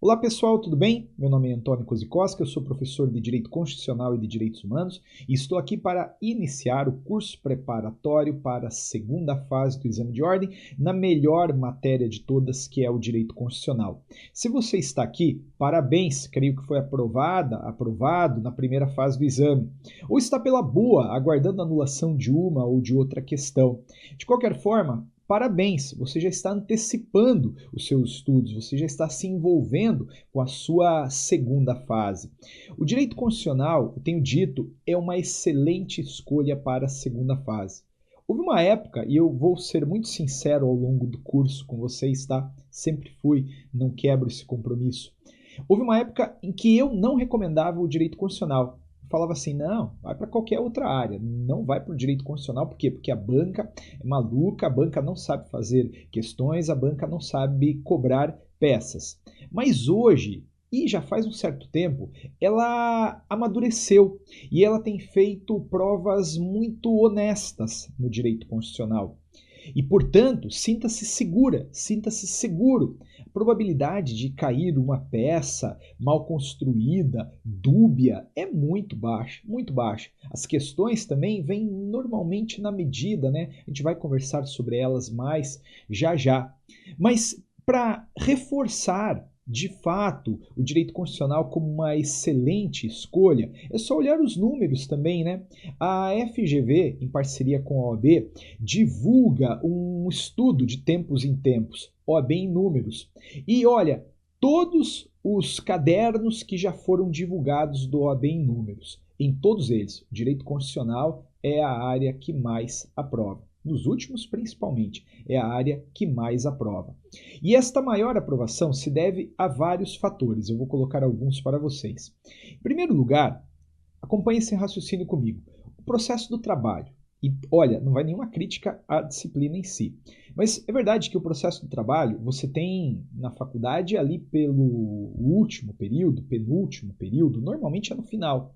Olá pessoal, tudo bem? Meu nome é Antônio Kozikoski, eu sou professor de Direito Constitucional e de Direitos Humanos e estou aqui para iniciar o curso preparatório para a segunda fase do exame de ordem na melhor matéria de todas, que é o Direito Constitucional. Se você está aqui, parabéns, creio que foi aprovado na primeira fase do exame, ou está pela boa, aguardando a anulação de uma ou de outra questão. De qualquer forma, parabéns, você já está antecipando os seus estudos, você já está se envolvendo com a sua segunda fase. O direito constitucional, eu tenho dito, é uma excelente escolha para a segunda fase. Houve uma época, e eu vou ser muito sincero ao longo do curso com vocês, tá? Sempre fui, não quebro esse compromisso. Houve uma época em que eu não recomendava o direito constitucional. Falava assim, não, vai para qualquer outra área, não vai para o direito constitucional, por quê? Porque a banca é maluca, a banca não sabe fazer questões, a banca não sabe cobrar peças. Mas hoje, e já faz um certo tempo, ela amadureceu e ela tem feito provas muito honestas no direito constitucional. E, portanto, sinta-se segura, sinta-se seguro. A probabilidade de cair uma peça mal construída, dúbia, é muito baixa, muito baixa. As questões também vêm normalmente na medida, né? A gente vai conversar sobre elas mais já já. Mas para reforçar de fato o direito constitucional como uma excelente escolha, é só olhar os números também, né? A FGV, em parceria com a OAB, divulga um estudo de tempos em tempos, OAB em números. E olha, todos os cadernos que já foram divulgados do OAB em números, em todos eles, o direito constitucional é a área que mais aprova. Nos últimos, principalmente, é a área que mais aprova. E esta maior aprovação se deve a vários fatores. Eu vou colocar alguns para vocês. Em primeiro lugar, acompanhe esse raciocínio comigo. O processo do trabalho. E olha, não vai nenhuma crítica à disciplina em si. Mas é verdade que o processo do trabalho, você tem na faculdade ali pelo último período, penúltimo período, normalmente é no final.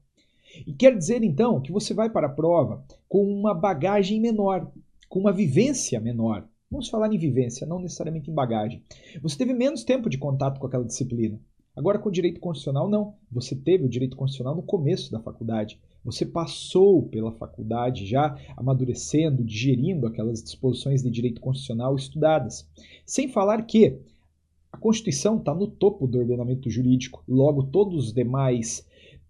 E quer dizer, então, que você vai para a prova com uma bagagem menor, com uma vivência menor. Vamos falar em vivência, não necessariamente em bagagem. Você teve menos tempo de contato com aquela disciplina. Agora, com o direito constitucional, não. Você teve o direito constitucional no começo da faculdade. Você passou pela faculdade já amadurecendo, digerindo aquelas disposições de direito constitucional estudadas. Sem falar que a Constituição está no topo do ordenamento jurídico. Logo, todos os demais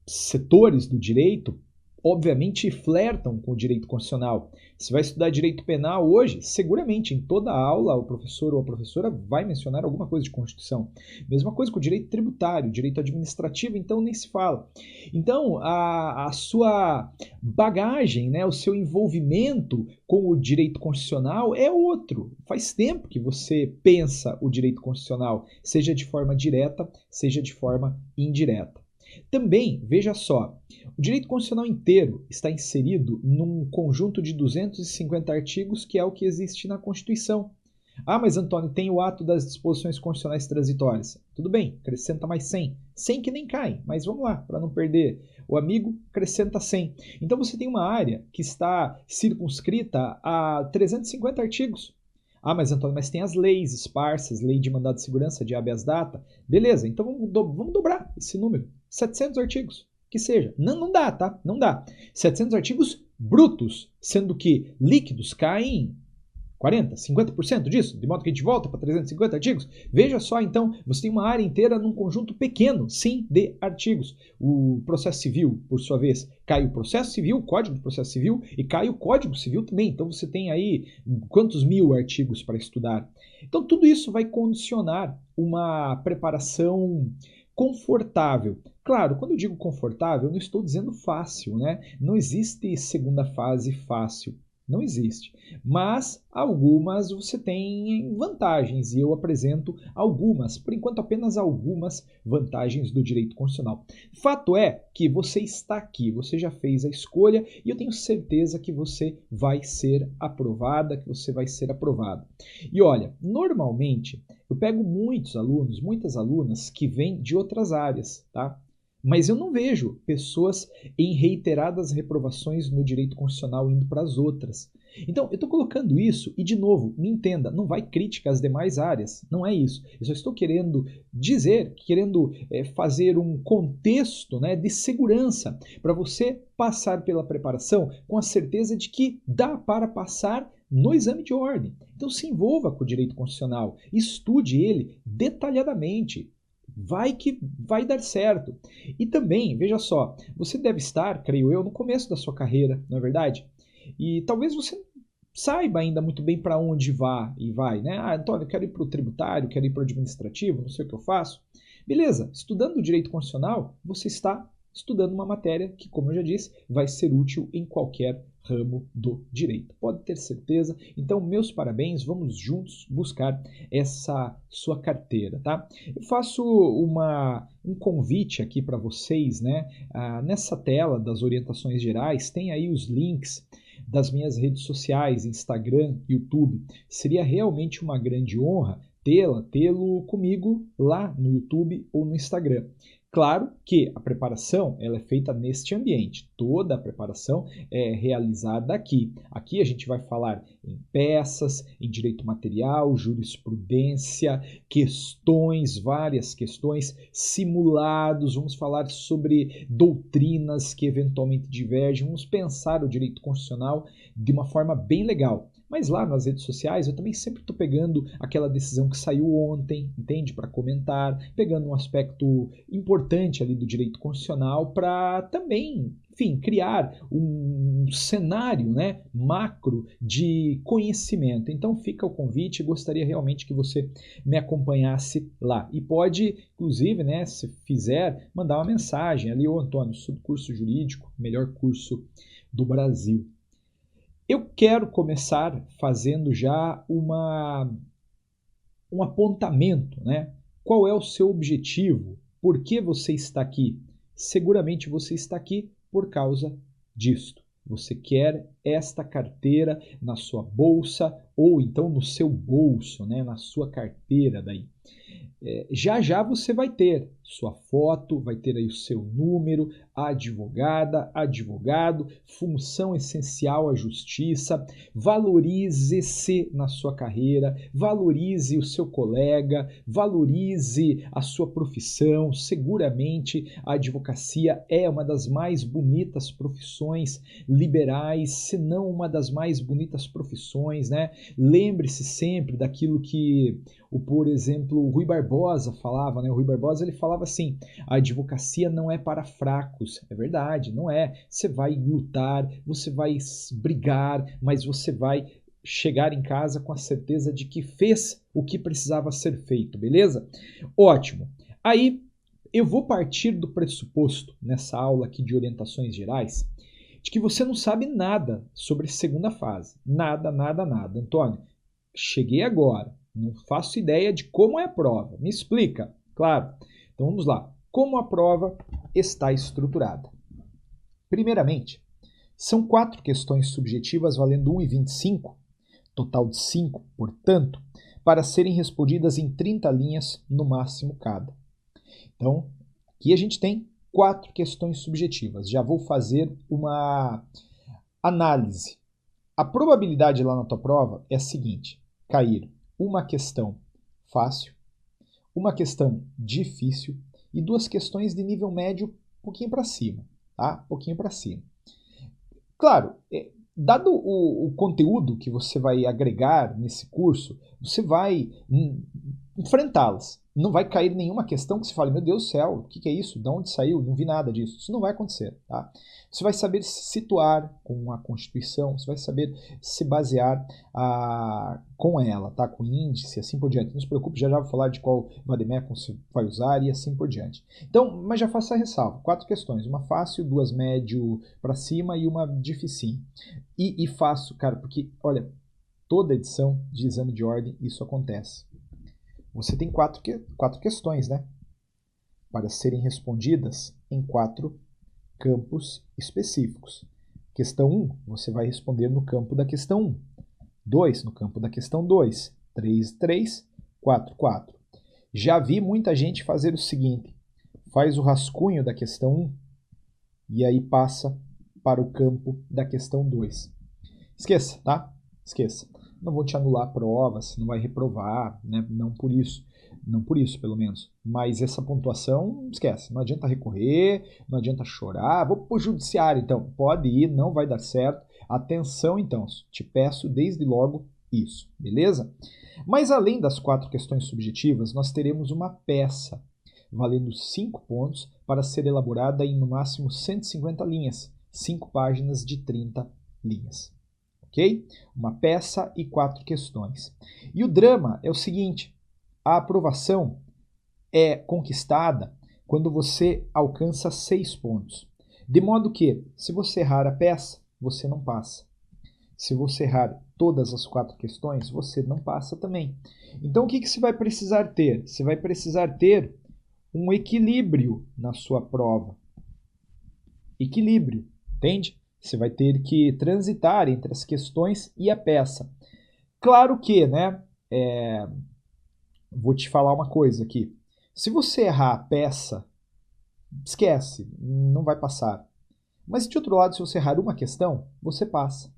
setores do direito obviamente flertam com o direito constitucional. Se vai estudar direito penal hoje, seguramente em toda aula o professor ou a professora vai mencionar alguma coisa de Constituição. Mesma coisa com o direito tributário, direito administrativo, então nem se fala. Então a sua bagagem, né, o seu envolvimento com o direito constitucional é outro. Faz tempo que você pensa o direito constitucional, seja de forma direta, seja de forma indireta. Também, veja só, o direito constitucional inteiro está inserido num conjunto de 250 artigos que é o que existe na Constituição. Ah, mas Antônio, tem o ato das disposições constitucionais transitórias. Tudo bem, acrescenta mais 100. 100 que nem cai, mas vamos lá, para não perder o amigo, acrescenta 100. Então você tem uma área que está circunscrita a 350 artigos. Ah, mas Antônio, mas tem as leis esparsas, lei de mandado de segurança, de habeas data. Beleza, então vamos dobrar esse número. 700 artigos, que seja. Não dá, tá? Não dá. 700 artigos brutos, sendo que líquidos caem 40%, 50% disso, de modo que a gente volta para 350 artigos. Veja só, então, você tem uma área inteira num conjunto pequeno, sim, de artigos. O processo civil, por sua vez, cai o processo civil, o código do processo civil, e cai o código civil também. Então você tem aí quantos mil artigos para estudar. Então tudo isso vai condicionar uma preparação confortável. Claro, quando eu digo confortável, eu não estou dizendo fácil, né? Não existe segunda fase fácil. Não existe. Mas algumas você tem vantagens e eu apresento algumas, por enquanto apenas algumas vantagens do direito constitucional. Fato é que você está aqui, você já fez a escolha e eu tenho certeza que você vai ser aprovada, que você vai ser aprovado. E olha, normalmente eu pego muitos alunos, muitas alunas que vêm de outras áreas, tá? Mas eu não vejo pessoas em reiteradas reprovações no direito constitucional indo para as outras. Então, eu estou colocando isso e, de novo, me entenda, não vai crítica às demais áreas, não é isso. Eu só estou querendo dizer, querendo fazer um contexto, né, de segurança para você passar pela preparação com a certeza de que dá para passar no exame de ordem. Então, se envolva com o direito constitucional, estude ele detalhadamente. Vai que vai dar certo. E também, veja só, você deve estar, creio eu, no começo da sua carreira, não é verdade? E talvez você saiba ainda muito bem para onde vai, né? Ah, Antônio, eu quero ir para o tributário, quero ir para o administrativo, não sei o que eu faço. Beleza, estudando o direito constitucional, você está estudando uma matéria que, como eu já disse, vai ser útil em qualquer ramo do direito. Pode ter certeza. Então, meus parabéns, vamos juntos buscar essa sua carteira, tá? Eu faço um convite aqui para vocês, né? Nessa tela das orientações gerais, tem aí os links das minhas redes sociais, Instagram, YouTube. Seria realmente uma grande honra tê-lo comigo lá no YouTube ou no Instagram. Claro que a preparação ela é feita neste ambiente, toda a preparação é realizada aqui. Aqui a gente vai falar em peças, em direito material, jurisprudência, questões, várias questões, simulados, vamos falar sobre doutrinas que eventualmente divergem, vamos pensar o direito constitucional de uma forma bem legal. Mas lá nas redes sociais eu também sempre estou pegando aquela decisão que saiu ontem, entende? Para comentar, pegando um aspecto importante ali do direito constitucional para também, enfim, criar um cenário, né, macro de conhecimento. Então fica o convite, gostaria realmente que você me acompanhasse lá. E pode, inclusive, né, se fizer, mandar uma mensagem ali, ô Antônio, sou do curso jurídico, melhor curso do Brasil. Eu quero começar fazendo já um apontamento, né? Qual é o seu objetivo? Por que você está aqui? Seguramente você está aqui por causa disto. Você quer esta carteira na sua bolsa ou então no seu bolso, né? Na sua carteira daí. Já já você vai ter sua foto, vai ter aí o seu número, a advogada, advogado, função essencial à justiça. Valorize-se na sua carreira, valorize o seu colega, valorize a sua profissão. Seguramente a advocacia é uma das mais bonitas profissões liberais, se não uma das mais bonitas profissões, né? Lembre-se sempre daquilo que por exemplo, o Rui Barbosa falava, né? O Rui Barbosa ele falava assim: a advocacia não é para fracos. É verdade, não é. Você vai lutar, você vai brigar, mas você vai chegar em casa com a certeza de que fez o que precisava ser feito, beleza? Ótimo. Aí eu vou partir do pressuposto, nessa aula aqui de orientações gerais, de que você não sabe nada sobre a segunda fase. Nada, nada, nada. Antônio, cheguei agora. Não faço ideia de como é a prova. Me explica. Claro. Então vamos lá. Como a prova está estruturada? Primeiramente, são 4 questões subjetivas valendo 1,25, total de 5, portanto, para serem respondidas em 30 linhas no máximo cada. Então, aqui a gente tem 4 questões subjetivas. Já vou fazer uma análise. A probabilidade lá na tua prova é a seguinte: cair uma questão fácil, uma questão difícil e 2 questões de nível médio um pouquinho para cima, tá? Um pouquinho para cima. Claro, dado o conteúdo que você vai agregar nesse curso, você vai enfrentá-las. Não vai cair nenhuma questão que você fale, meu Deus do céu, o que é isso? De onde saiu? Não vi nada disso. Isso não vai acontecer, tá? Você vai saber se situar com a Constituição, você vai saber se basear com ela, tá? Com índice, assim por diante. Não se preocupe, já vou falar de qual vademecum você vai usar e assim por diante. Então, mas já faço a ressalva. 4 questões, uma fácil, 2 médio para cima e uma dificinho. E faço, cara, porque, olha, toda edição de exame de ordem isso acontece. Você tem 4 questões, né? Para serem respondidas em 4 campos específicos. Questão 1, você vai responder no campo da questão 1. 2, no campo da questão 2. 3, 3, 4, 4. Já vi muita gente fazer o seguinte: faz o rascunho da questão 1 e aí passa para o campo da questão 2. Esqueça, tá? Esqueça. Não vou te anular a prova, você não vai reprovar, né? Não por isso. Não por isso, pelo menos. Mas essa pontuação, esquece. Não adianta recorrer, não adianta chorar. Vou pro judiciário, então. Pode ir, não vai dar certo. Atenção, então. Te peço desde logo isso, beleza? Mas além das 4 questões subjetivas, nós teremos uma peça valendo 5 pontos para ser elaborada em no máximo 150 linhas, 5 páginas de 30 linhas. Ok? Uma peça e 4 questões. E o drama é o seguinte: a aprovação é conquistada quando você alcança 6 pontos. De modo que, se você errar a peça, você não passa. Se você errar todas as 4 questões, você não passa também. Então, o que você vai precisar ter? Você vai precisar ter um equilíbrio na sua prova. Equilíbrio, entende? Você vai ter que transitar entre as questões e a peça. Claro que, né? Vou te falar uma coisa aqui. Se você errar a peça, esquece, não vai passar. Mas de outro lado, se você errar uma questão, você passa.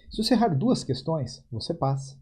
Se você errar 2 questões, você passa.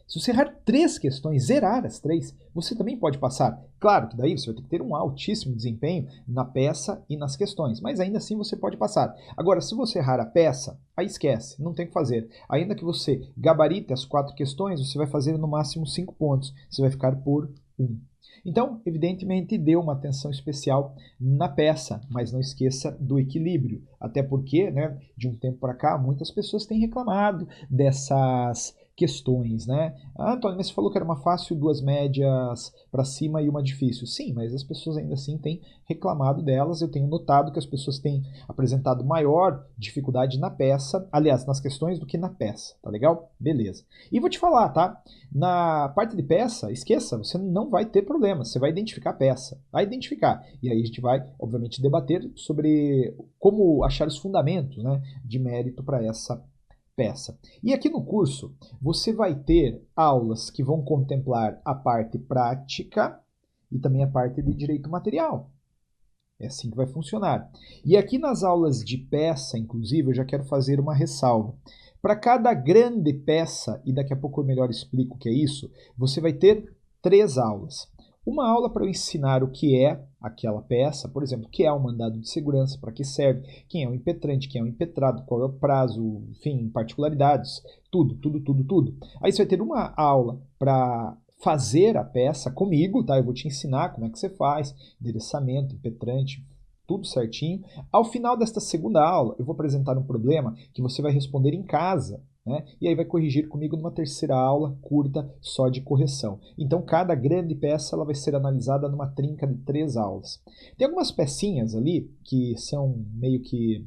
Se você errar 3 questões, zerar as 3, você também pode passar. Claro que daí você vai ter que ter um altíssimo desempenho na peça e nas questões, mas ainda assim você pode passar. Agora, se você errar a peça, aí esquece, não tem o que fazer. Ainda que você gabarite as 4 questões, você vai fazer no máximo 5 pontos. Você vai ficar por 1. Então, evidentemente, dê uma atenção especial na peça, mas não esqueça do equilíbrio. Até porque, né, de um tempo para cá, muitas pessoas têm reclamado dessas questões, né? Ah, Antônio, mas você falou que era uma fácil, 2 médias para cima e uma difícil. Sim, mas as pessoas ainda assim têm reclamado delas. Eu tenho notado que as pessoas têm apresentado maior dificuldade na peça, aliás, nas questões do que na peça, tá legal? Beleza. E vou te falar, tá? Na parte de peça, esqueça, você não vai ter problema, você vai identificar a peça, vai identificar. E aí a gente vai, obviamente, debater sobre como achar os fundamentos, né, de mérito para essa peça. E aqui no curso, você vai ter aulas que vão contemplar a parte prática e também a parte de direito material. É assim que vai funcionar. E aqui nas aulas de peça, inclusive, eu já quero fazer uma ressalva. Para cada grande peça, e daqui a pouco eu melhor explico o que é isso, você vai ter 3 aulas. Uma aula para eu ensinar o que é aquela peça, por exemplo, o que é um mandado de segurança, para que serve, quem é o impetrante, quem é o impetrado, qual é o prazo, enfim, particularidades, tudo. Aí você vai ter uma aula para fazer a peça comigo, tá? Eu vou te ensinar como é que você faz, endereçamento, impetrante, tudo certinho. Ao final desta segunda aula, eu vou apresentar um problema que você vai responder em casa, né? E aí vai corrigir comigo numa terceira aula curta só de correção. Então cada grande peça ela vai ser analisada numa trinca de 3 aulas. Tem algumas pecinhas ali que são meio que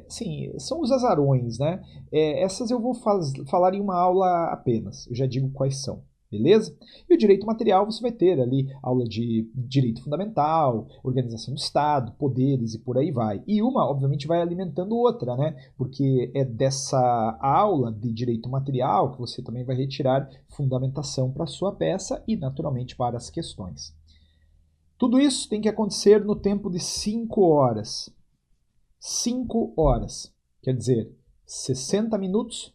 sim, são os azarões, né? Essas eu vou falar em uma aula apenas. Eu já digo quais são. Beleza? E o direito material você vai ter ali aula de direito fundamental, organização do Estado, poderes e por aí vai. E uma, obviamente, vai alimentando outra, né? Porque é dessa aula de direito material que você também vai retirar fundamentação para a sua peça e, naturalmente, para as questões. Tudo isso tem que acontecer no tempo de 5 horas. 5 horas. Quer dizer, 60 minutos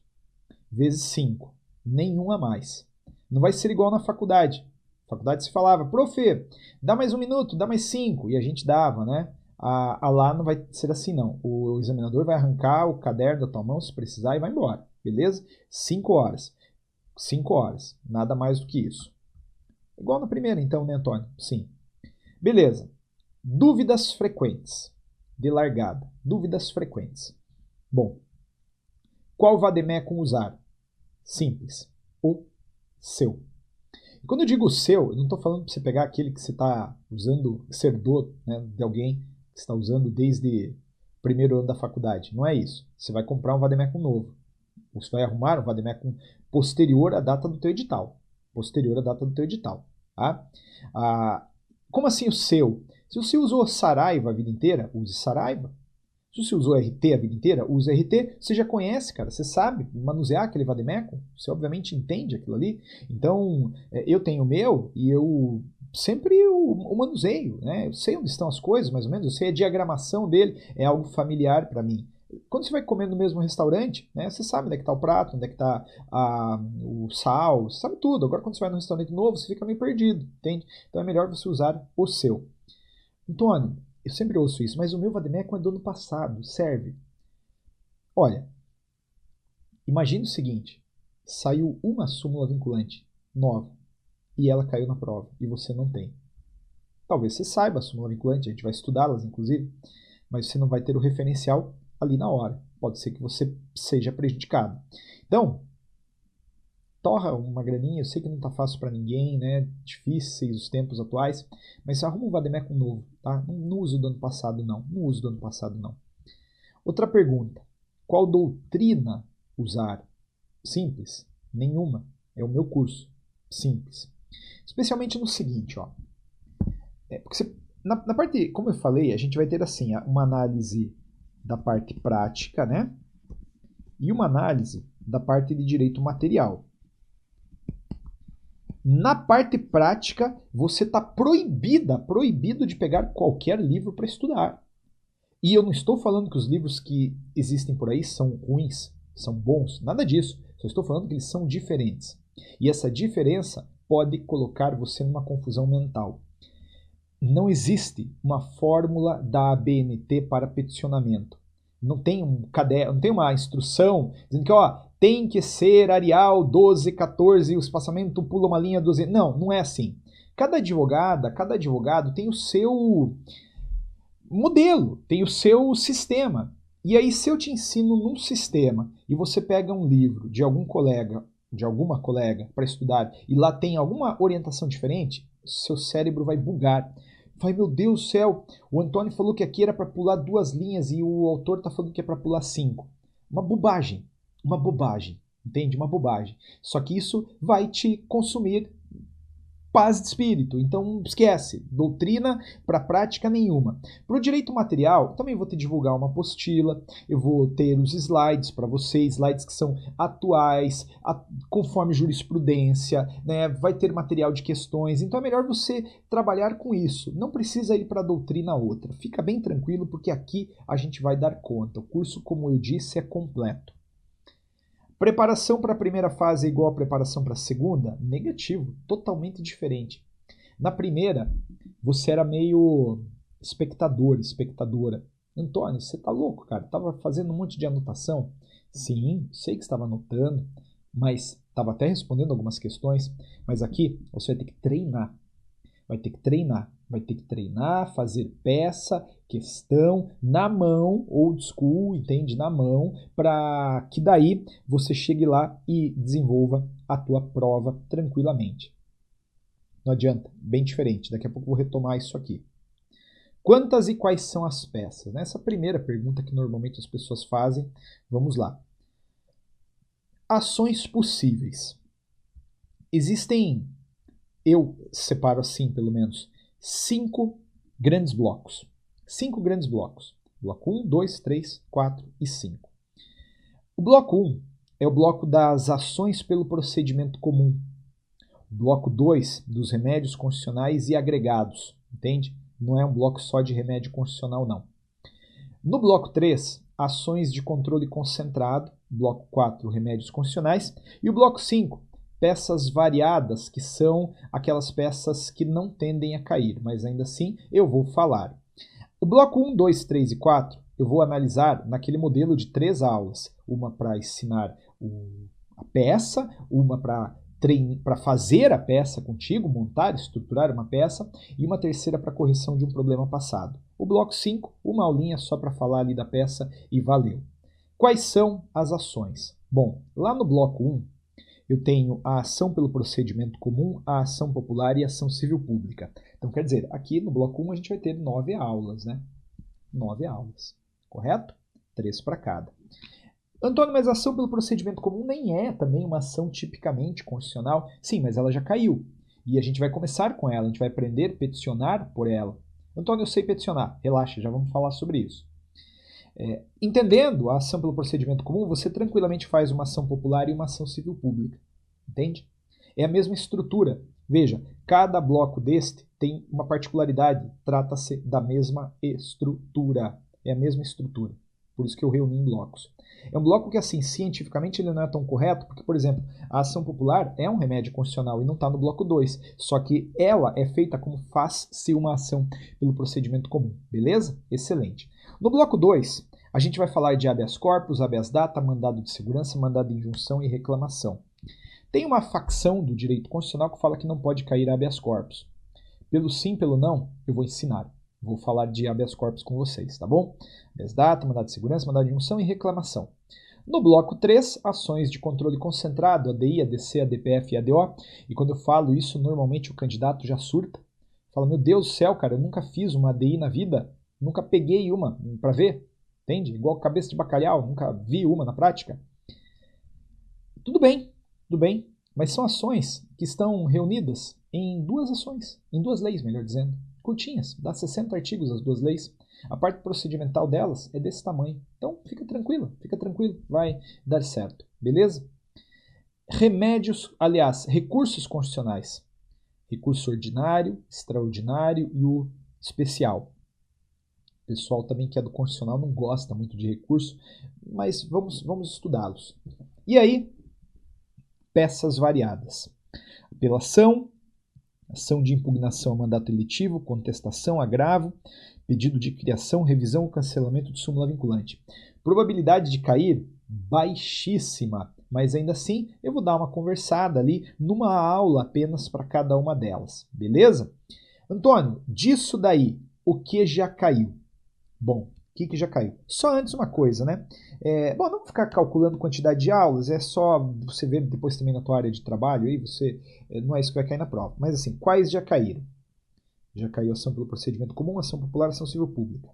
vezes 5. Nenhum a mais. Não vai ser igual na faculdade. Na faculdade se falava, prof, dá mais 1 minuto, dá mais 5. E a gente dava, né? Lá não vai ser assim, não. O examinador vai arrancar o caderno da tua mão, se precisar, e vai embora. Beleza? 5 horas. 5 horas. Nada mais do que isso. Igual na primeira, então, né, Antônio? Sim. Beleza. Dúvidas frequentes. De largada. Dúvidas frequentes. Bom. Qual vademecum usar? Simples. O seu. E quando eu digo o seu, eu não estou falando para você pegar aquele que você está usando, que você herdou, né, de alguém que está usando desde o primeiro ano da faculdade. Não é isso. Você vai comprar um vademecum novo. Você vai arrumar um vademecum posterior à data do teu edital. Posterior à data do teu edital. Tá? Como assim o seu? Se você usou Saraiva a vida inteira, use Saraiva. Se você usou RT a vida inteira, use RT. Você já conhece, cara. Você sabe manusear aquele vademecum. Você obviamente entende aquilo ali. Então, eu tenho o meu e eu sempre o manuseio, né? Eu sei onde estão as coisas, mais ou menos, eu sei a diagramação dele, é algo familiar para mim. Quando você vai comer no mesmo restaurante, né, você sabe onde é que está o prato, onde é que está o sal, você sabe tudo. Agora, quando você vai num restaurante novo, você fica meio perdido, entende? Então é melhor você usar o seu. Antônio, eu sempre ouço isso, mas o meu Vademecum é do ano passado, serve. Olha, imagine o seguinte, saiu uma súmula vinculante nova e ela caiu na prova e você não tem. Talvez você saiba a súmula vinculante, a gente vai estudá-las inclusive, mas você não vai ter o referencial ali na hora. Pode ser que você seja prejudicado. Então, torra uma graninha, eu sei que não está fácil para ninguém, né? Difíceis os tempos atuais, mas arruma um Vademecum novo, tá? Não uso do ano passado não, não uso do ano passado não. Outra pergunta, qual doutrina usar? Simples, nenhuma, é o meu curso, simples. Especialmente no seguinte, ó, porque você, na parte, como eu falei, a gente vai ter assim, uma análise da parte prática, né? E uma análise da parte de direito material. Na parte prática, você está proibido de pegar qualquer livro para estudar. E eu não estou falando que os livros que existem por aí são ruins, são bons, nada disso. Só estou falando que eles são diferentes. E essa diferença pode colocar você numa confusão mental. Não existe uma fórmula da ABNT para peticionamento. Não tem um caderno, não tem uma instrução dizendo que tem que ser Arial 12, 14, o espaçamento pula uma linha 12. Não, não é assim. Cada advogado tem o seu modelo, tem o seu sistema. E aí, se eu te ensino num sistema e você pega um livro de algum colega, de alguma colega para estudar e lá tem alguma orientação diferente, seu cérebro vai bugar. Vai, meu Deus do céu, o Antônio falou que aqui era para pular 2 linhas e o autor está falando que é para pular 5. Uma bobagem, entende? Uma bobagem. Só que isso vai te consumir paz de espírito. Então esquece, doutrina para prática nenhuma. Para o direito material, também vou te divulgar uma apostila, eu vou ter os slides para você, slides que são atuais, conforme jurisprudência, né? Vai ter material de questões, então é melhor você trabalhar com isso. Não precisa ir para a doutrina outra. Fica bem tranquilo porque aqui a gente vai dar conta. O curso, como eu disse, é completo. Preparação para a primeira fase é igual a preparação para a segunda? Negativo, totalmente diferente. Na primeira, você era meio espectadora. Antônio, você tá louco, cara? Tava fazendo um monte de anotação? Sim, sei que estava anotando, mas estava até respondendo algumas questões. Mas aqui você vai ter que treinar. Vai ter que treinar, fazer peça, questão, na mão, old school, entende? Na mão, para que daí você chegue lá e desenvolva a tua prova tranquilamente. Não adianta, bem diferente. Daqui a pouco eu vou retomar isso aqui. Quantas e quais são as peças? Essa primeira pergunta que normalmente as pessoas fazem, vamos lá. Ações possíveis. Existem, eu separo assim pelo menos, 5 grandes blocos. 5 grandes blocos. Bloco 1, 2, 3, 4 e 5. O bloco 1 é o bloco das ações pelo procedimento comum. O bloco 2, dos remédios constitucionais e agregados. Entende? Não é um bloco só de remédio constitucional, não. No bloco 3, ações de controle concentrado. Bloco 4, remédios constitucionais. E o bloco 5, peças variadas, que são aquelas peças que não tendem a cair, mas ainda assim eu vou falar. O bloco 1, 2, 3 e 4 eu vou analisar naquele modelo de 3 aulas. Uma para ensinar a peça, uma para fazer a peça contigo, montar, estruturar uma peça, e uma terceira para correção de um problema passado. O bloco 5, uma aulinha só para falar ali da peça e valeu. Quais são as ações? Bom, lá no bloco 1, eu tenho a ação pelo procedimento comum, a ação popular e a ação civil pública. Então, quer dizer, aqui no bloco 1 a gente vai ter 9 aulas, né? 9 aulas, correto? 3 para cada. Antônio, mas a ação pelo procedimento comum nem é também uma ação tipicamente constitucional? Sim, mas ela já caiu. E a gente vai começar com ela, a gente vai aprender a peticionar por ela. Antônio, eu sei peticionar. Relaxa, já vamos falar sobre isso. Entendendo a ação pelo procedimento comum, você tranquilamente faz uma ação popular e uma ação civil pública. Entende? É a mesma estrutura. Veja, cada bloco deste tem uma particularidade, trata-se da mesma estrutura. É a mesma estrutura. Por isso que eu reuni em blocos. É um bloco que, assim, cientificamente ele não é tão correto, porque, por exemplo, a ação popular é um remédio constitucional e não está no bloco 2. Só que ela é feita como faz-se uma ação pelo procedimento comum. Beleza? Excelente. No bloco 2, a gente vai falar de habeas corpus, habeas data, mandado de segurança, mandado de injunção e reclamação. Tem uma facção do direito constitucional que fala que não pode cair habeas corpus. Pelo sim, pelo não, eu vou ensinar. Vou falar de habeas corpus com vocês, tá bom? Habeas data, mandado de segurança, mandado de injunção e reclamação. No bloco 3, ações de controle concentrado, ADI, ADC, ADPF e ADO. E quando eu falo isso, normalmente o candidato já surta. Fala, meu Deus do céu, cara, eu nunca fiz uma ADI na vida. Nunca peguei uma para ver. Entende? Igual cabeça de bacalhau, nunca vi uma na prática. Tudo bem, mas são ações que estão reunidas em duas ações, em duas leis, melhor dizendo, curtinhas, dá 60 artigos as duas leis. A parte procedimental delas é desse tamanho. Então, fica tranquilo, vai dar certo, beleza? Remédios, aliás, recursos constitucionais. Recurso ordinário, extraordinário e o especial. O pessoal também que é do constitucional não gosta muito de recurso, mas vamos estudá-los. E aí, peças variadas. Apelação, ação de impugnação ao mandato eletivo, contestação, agravo, pedido de criação, revisão ou cancelamento de súmula vinculante. Probabilidade de cair? Baixíssima, mas ainda assim eu vou dar uma conversada ali numa aula apenas para cada uma delas, beleza? Antônio, disso daí, o que já caiu? Bom, o que já caiu? Só antes uma coisa, né? Bom, não ficar calculando quantidade de aulas, é só você ver depois também na tua área de trabalho, aí não é isso que vai cair na prova. Mas assim, quais já caíram? Já caiu ação pelo procedimento comum, ação popular, ação civil pública.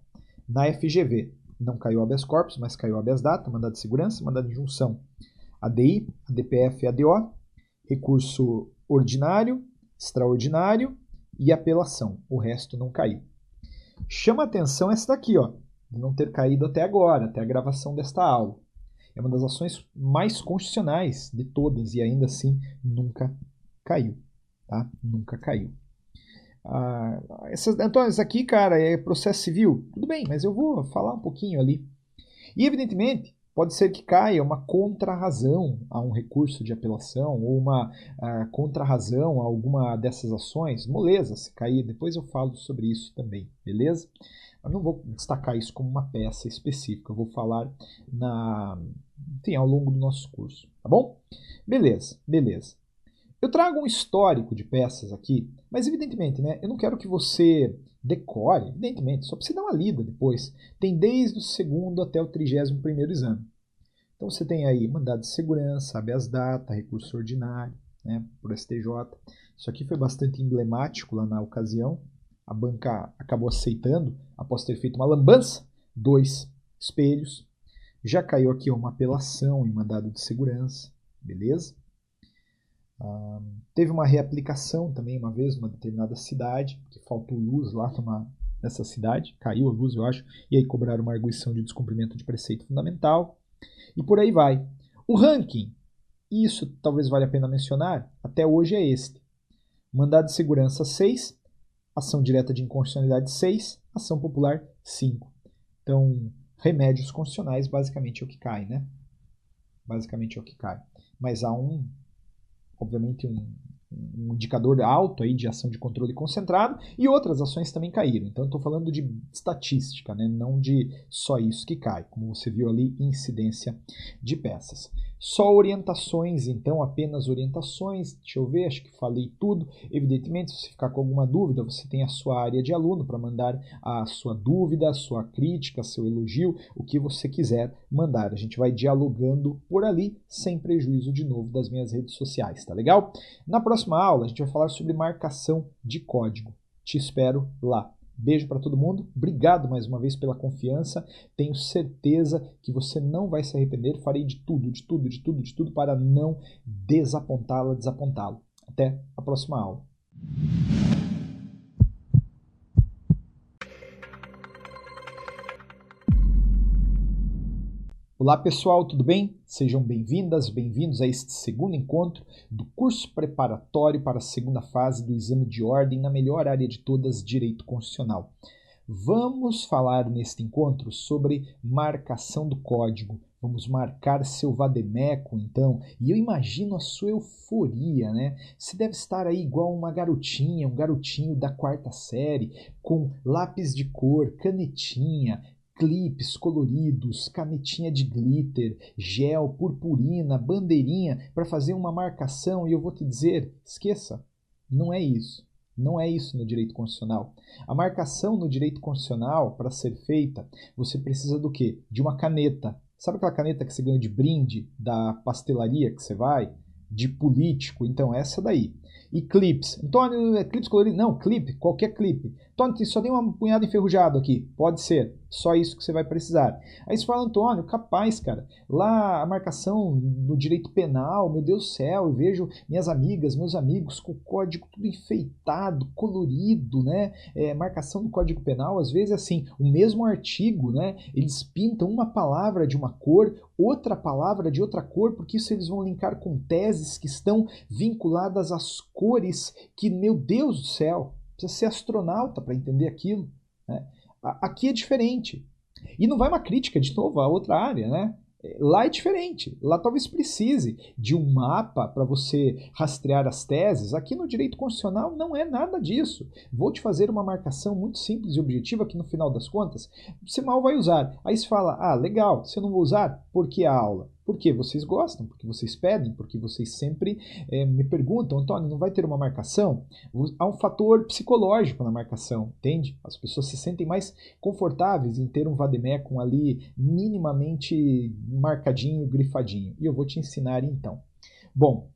Na FGV, não caiu habeas corpus, mas caiu habeas data, mandado de segurança, mandado de injunção. ADI, ADPF e ADO, recurso ordinário, extraordinário e apelação. O resto não caiu. Chama atenção essa daqui, ó, de não ter caído até agora, até a gravação desta aula. É uma das ações mais constitucionais de todas e ainda assim nunca caiu, tá? Nunca caiu. Então, isso aqui, cara, é processo civil. Tudo bem, mas eu vou falar um pouquinho ali. E, evidentemente, pode ser que caia uma contrarrazão a um recurso de apelação ou uma contrarrazão a alguma dessas ações. Moleza, se cair, depois eu falo sobre isso também, beleza? Mas não vou destacar isso como uma peça específica, eu vou falar ao longo do nosso curso, tá bom? Beleza. Eu trago um histórico de peças aqui, mas evidentemente, né, eu não quero que você decore, evidentemente, só para você dar uma lida depois. Tem desde o segundo até o 31º exame. Então você tem aí mandado de segurança, habeas data, recurso ordinário, né, por STJ. Isso aqui foi bastante emblemático lá na ocasião. A banca acabou aceitando, após ter feito uma lambança, 2 espelhos. Já caiu aqui uma apelação em mandado de segurança, beleza? Teve uma reaplicação também uma vez numa determinada cidade, que faltou luz lá nessa cidade, caiu a luz eu acho, e aí cobraram uma arguição de descumprimento de preceito fundamental, e por aí vai. O ranking, isso talvez valha a pena mencionar, até hoje é este. Mandado de segurança 6, ação direta de inconstitucionalidade 6, ação popular 5. Então, remédios constitucionais basicamente é o que cai, né? Basicamente é o que cai. Mas há obviamente um indicador alto aí de ação de controle concentrado e outras ações também caíram. Então eu estou falando de estatística, né? Não de só isso que cai, como você viu ali, incidência de peças. Só orientações, então, apenas orientações. Deixa eu ver, acho que falei tudo. Evidentemente, se você ficar com alguma dúvida, você tem a sua área de aluno para mandar a sua dúvida, a sua crítica, seu elogio, o que você quiser mandar. A gente vai dialogando por ali, sem prejuízo, de novo, das minhas redes sociais, tá legal? Na próxima aula, a gente vai falar sobre marcação de código. Te espero lá. Beijo para todo mundo. Obrigado mais uma vez pela confiança. Tenho certeza que você não vai se arrepender. Farei de tudo para não desapontá-lo. Até a próxima aula. Olá pessoal, tudo bem? Sejam bem-vindas, bem-vindos a este segundo encontro do curso preparatório para a segunda fase do exame de ordem na melhor área de todas, Direito Constitucional. Vamos falar neste encontro sobre marcação do código. Vamos marcar seu vademécum, então, e eu imagino a sua euforia, né? Você deve estar aí igual uma garotinha, um garotinho da quarta série, com lápis de cor, canetinha, clipes coloridos, canetinha de glitter, gel, purpurina, bandeirinha para fazer uma marcação, e eu vou te dizer, esqueça, não é isso. Não é isso no direito constitucional. A marcação no direito constitucional, para ser feita, você precisa do quê? De uma caneta. Sabe aquela caneta que você ganha de brinde da pastelaria que você vai? De político? Então, essa daí. E clips. Antônio, clips coloridos? Não, clipe, qualquer clipe. Antônio, só tem um punhado enferrujado aqui. Pode ser. Só isso que você vai precisar. Aí você fala, Antônio, capaz, cara. Lá a marcação no direito penal, meu Deus do céu, eu vejo minhas amigas, meus amigos com o código tudo enfeitado, colorido, né? Marcação do Código Penal, às vezes, assim, o mesmo artigo, né? Eles pintam uma palavra de uma cor, outra palavra de outra cor, porque isso eles vão linkar com teses que estão vinculadas às cores que, meu Deus do céu, precisa ser astronauta para entender aquilo, né? Aqui é diferente. E não vai uma crítica, de novo, a outra área, né? Lá é diferente. Lá talvez precise de um mapa para você rastrear as teses. Aqui no direito constitucional não é nada disso. Vou te fazer uma marcação muito simples e objetiva que no final das contas você mal vai usar. Aí você fala, ah, legal, você não vai usar? Por que a aula? Porque vocês gostam, porque vocês pedem, porque vocês sempre me perguntam, Antônio, não vai ter uma marcação? Há um fator psicológico na marcação, entende? As pessoas se sentem mais confortáveis em ter um vademécum ali minimamente marcadinho, grifadinho. E eu vou te ensinar então. Bom,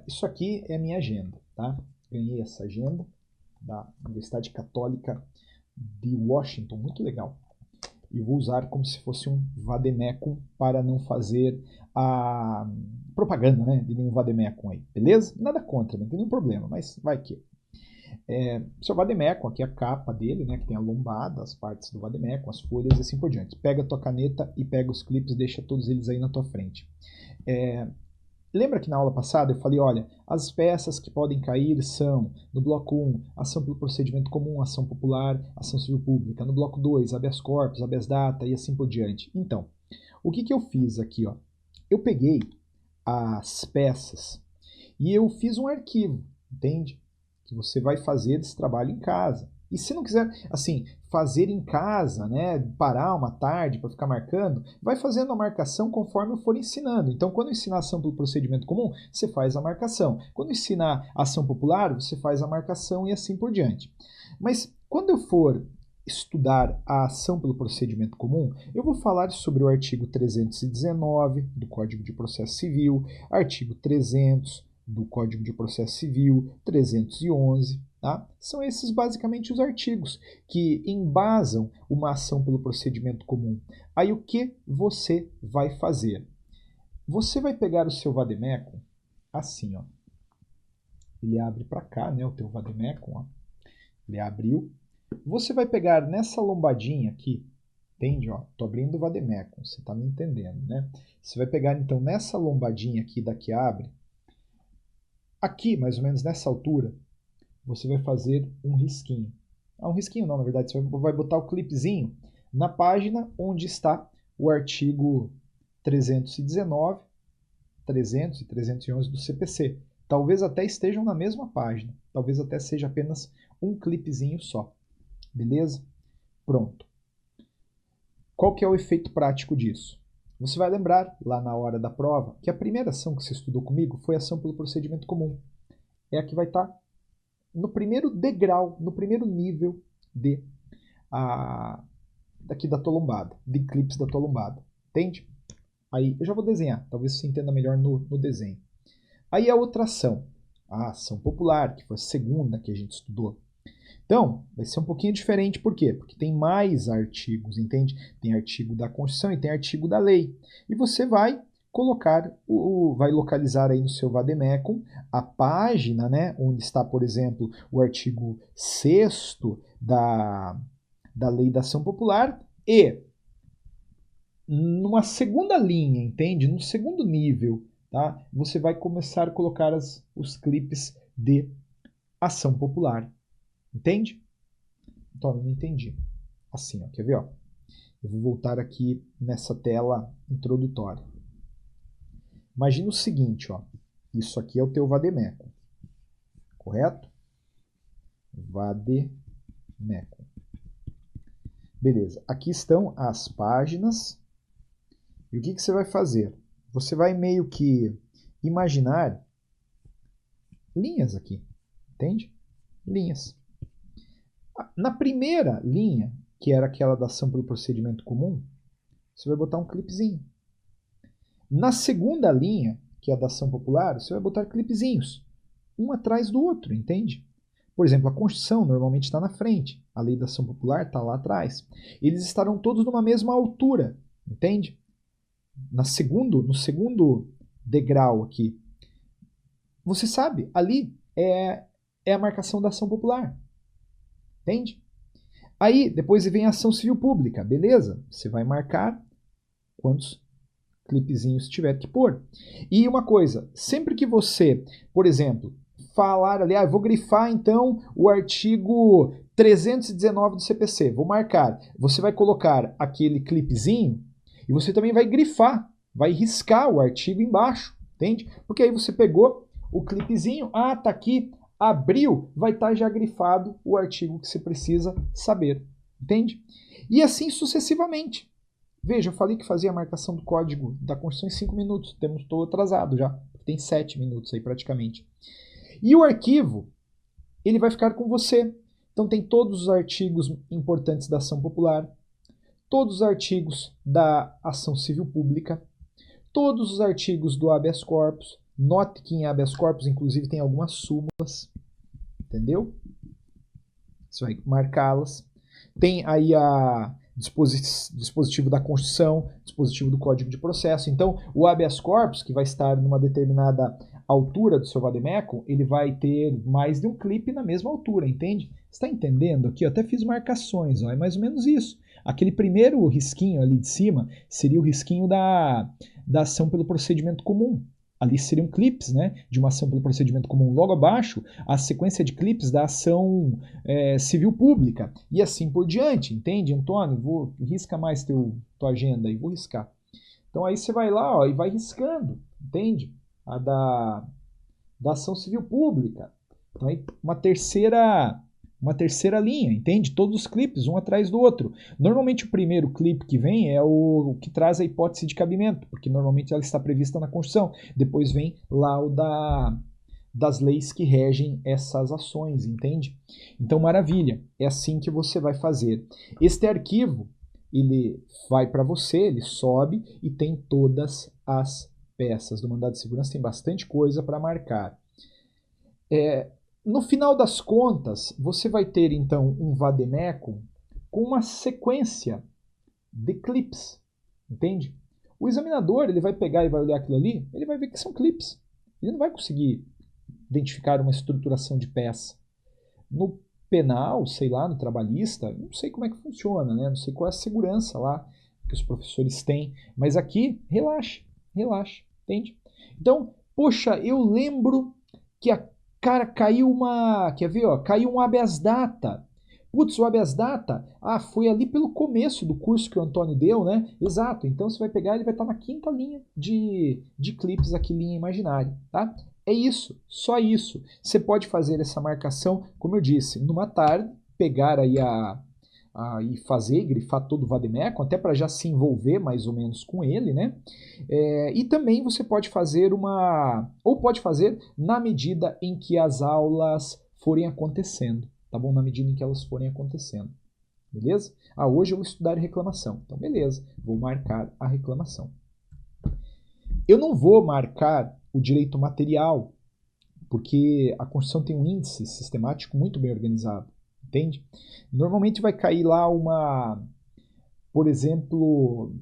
isso aqui é a minha agenda, tá? Ganhei essa agenda da Universidade Católica de Washington, muito legal. E vou usar como se fosse um vademécum para não fazer a propaganda, né, de nenhum vademécum aí, beleza? Nada contra, não tem nenhum problema, mas vai que. Seu vademécum, aqui a capa dele, né, que tem a lombada, as partes do vademécum, as folhas e assim por diante. Pega a tua caneta e pega os clipes, deixa todos eles aí na tua frente. Lembra que na aula passada eu falei, olha, as peças que podem cair são, no bloco 1, ação pelo procedimento comum, ação popular, ação civil pública. No bloco 2, habeas corpus, habeas data e assim por diante. Então, o que eu fiz aqui? Ó? Eu peguei as peças e eu fiz um arquivo, entende? Que você vai fazer esse trabalho em casa. E se não quiser, assim, fazer em casa, né, parar uma tarde para ficar marcando, vai fazendo a marcação conforme eu for ensinando. Então, quando eu ensinar a ação pelo procedimento comum, você faz a marcação. Quando eu ensinar a ação popular, você faz a marcação e assim por diante. Mas quando eu for estudar a ação pelo procedimento comum, eu vou falar sobre o artigo 319 do Código de Processo Civil, artigo 300 do Código de Processo Civil, 311, tá? São esses basicamente os artigos que embasam uma ação pelo procedimento comum. Aí o que você vai fazer? Você vai pegar o seu vademécum assim, ó. Ele abre para cá, né, o teu vademécum, ó. Ele abriu. Você vai pegar nessa lombadinha aqui, entende? Ó, tô abrindo o vademécum, você tá me entendendo, né? Você vai pegar então nessa lombadinha aqui da que abre, aqui, mais ou menos nessa altura, você vai fazer um risquinho. Um risquinho não, na verdade, você vai botar o clipezinho na página onde está o artigo 319, 300 e 311 do CPC. Talvez até estejam na mesma página. Talvez até seja apenas um clipezinho só. Beleza? Pronto. Qual que é o efeito prático disso? Você vai lembrar, lá na hora da prova, que a primeira ação que você estudou comigo foi a ação pelo procedimento comum. É a que vai estar no primeiro degrau, no primeiro nível daqui da tua lombada, de clipes da tua lombada. Entende? Aí eu já vou desenhar, talvez você entenda melhor no desenho. Aí a outra ação, a ação popular, que foi a segunda que a gente estudou. Então, vai ser um pouquinho diferente, por quê? Porque tem mais artigos, entende? Tem artigo da Constituição e tem artigo da lei. E você vai colocar, vai localizar aí no seu vademécum a página, né, onde está, por exemplo, o artigo 6º da Lei da Ação Popular e numa segunda linha, entende? No segundo nível, tá? Você vai começar a colocar os clipes de ação popular, entende? Então, eu não entendi. Assim, ó, quer ver? Ó? Eu vou voltar aqui nessa tela introdutória. Imagina o seguinte, ó. Isso aqui é o teu Vademécum, correto? Vademécum. Beleza, aqui estão as páginas. E o que você vai fazer? Você vai meio que imaginar linhas aqui, entende? Linhas. Na primeira linha, que era aquela da ação pelo procedimento comum, você vai botar um clipezinho. Na segunda linha, que é a da ação popular, você vai botar clipezinhos, um atrás do outro, entende? Por exemplo, a Constituição normalmente está na frente, a lei da ação popular está lá atrás. Eles estarão todos numa mesma altura, entende? No segundo degrau aqui, você sabe, ali é a marcação da ação popular, entende? Aí, depois vem a ação civil pública, beleza? Você vai marcar quantos clipezinhos tiver que pôr. E uma coisa, sempre que você, por exemplo, falar ali, eu vou grifar então o artigo 319 do CPC, vou marcar. Você vai colocar aquele clipezinho e você também vai grifar, vai riscar o artigo embaixo, entende? Porque aí você pegou o clipezinho, tá aqui, abriu, vai estar já grifado o artigo que você precisa saber, entende? E assim sucessivamente. Veja, eu falei que fazia a marcação do código da Constituição em 5 minutos. Estou atrasado já. Tem 7 minutos aí praticamente. E o arquivo, ele vai ficar com você. Então tem todos os artigos importantes da ação popular, todos os artigos da ação civil pública, todos os artigos do habeas corpus. Note que em habeas corpus, inclusive, tem algumas súmulas. Entendeu? Você vai marcá-las. Tem aí a dispositivo da Constituição, dispositivo do Código de Processo. Então, o habeas corpus, que vai estar numa determinada altura do seu vademécum, ele vai ter mais de um clipe na mesma altura, entende? Está entendendo aqui? Eu até fiz marcações, ó, é mais ou menos isso. Aquele primeiro risquinho ali de cima seria o risquinho da ação pelo procedimento comum. Ali seriam clipes, né, de uma ação pelo procedimento comum. Logo abaixo, a sequência de clipes da ação civil pública. E assim por diante, entende, Antônio? Risca mais tua agenda aí, vou riscar. Então aí você vai lá, ó, e vai riscando, entende? A da ação civil pública. Então aí uma terceira linha, entende? Todos os clipes, um atrás do outro. Normalmente o primeiro clipe que vem é o que traz a hipótese de cabimento, porque normalmente ela está prevista na Constituição. Depois vem lá o das leis que regem essas ações, entende? Então, maravilha, é assim que você vai fazer. Este arquivo, ele vai para você, ele sobe e tem todas as peças do mandado de segurança, tem bastante coisa para marcar. No final das contas, você vai ter então um vademécum com uma sequência de clips, entende? O examinador ele vai pegar e vai olhar aquilo ali, ele vai ver que são clips. Ele não vai conseguir identificar uma estruturação de peça. No penal, sei lá, no trabalhista, não sei como é que funciona, né? Não sei qual é a segurança lá que os professores têm, mas aqui, relaxa, entende? Então, poxa, eu lembro que cara, caiu uma. Quer ver? Ó, caiu um habeas data. Putz, o habeas data, foi ali pelo começo do curso que o Antônio deu, né? Exato. Então você vai pegar, ele vai estar na quinta linha de clipes aqui, linha imaginária, tá? É isso, só isso. Você pode fazer essa marcação, como eu disse, numa tarde, pegar aí e fazer, grifar todo o vademécum, até para já se envolver mais ou menos com ele, né? E também você pode fazer ou pode fazer na medida em que as aulas forem acontecendo, tá bom? Na medida em que elas forem acontecendo, beleza? Hoje eu vou estudar reclamação, então beleza, vou marcar a reclamação. Eu não vou marcar o direito material, porque a Constituição tem um índice sistemático muito bem organizado. Entende? Normalmente vai cair lá por exemplo,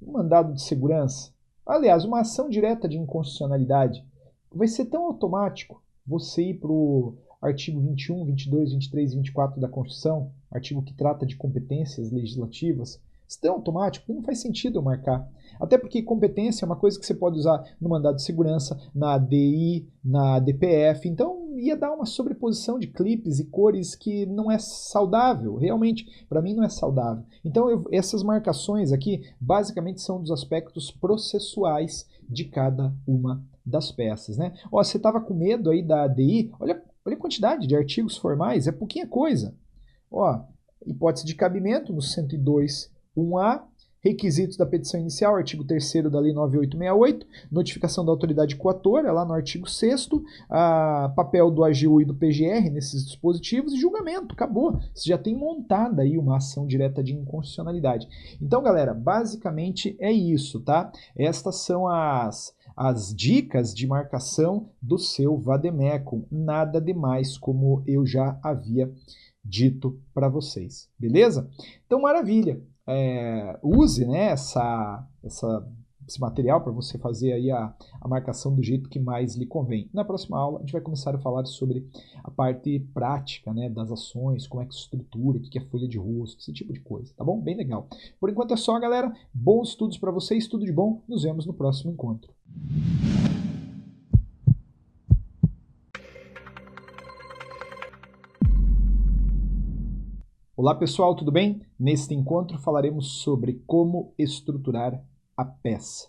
um mandado de segurança. Aliás, uma ação direta de inconstitucionalidade. Vai ser tão automático você ir para o artigo 21, 22, 23 e 24 da Constituição, artigo que trata de competências legislativas. Estão automático, porque não faz sentido eu marcar. Até porque competência é uma coisa que você pode usar no mandado de segurança, na ADI, na DPF. Então ia dar uma sobreposição de clipes e cores que não é saudável. Realmente, para mim não é saudável. Então essas marcações aqui basicamente são dos aspectos processuais de cada uma das peças, né? Ó, você estava com medo aí da ADI? Olha a quantidade de artigos formais, é pouquinha coisa. Ó, hipótese de cabimento no 102.1a, requisitos da petição inicial, artigo 3º da Lei 9868, notificação da autoridade coatora, lá no artigo 6º, papel do AGU e do PGR nesses dispositivos e julgamento, acabou. Você já tem montada aí uma ação direta de inconstitucionalidade. Então, galera, basicamente é isso, tá? Estas são as dicas de marcação do seu vademecum. Nada demais, como eu já havia dito para vocês, beleza? Então, maravilha. Use, né, esse material para você fazer aí a marcação do jeito que mais lhe convém. Na próxima aula, a gente vai começar a falar sobre a parte prática, né, das ações, como é que se estrutura, o que é folha de rosto, esse tipo de coisa, tá bom? Bem legal. Por enquanto é só, galera. Bons estudos para vocês, tudo de bom. Nos vemos no próximo encontro. Olá pessoal, tudo bem? Neste encontro falaremos sobre como estruturar a peça.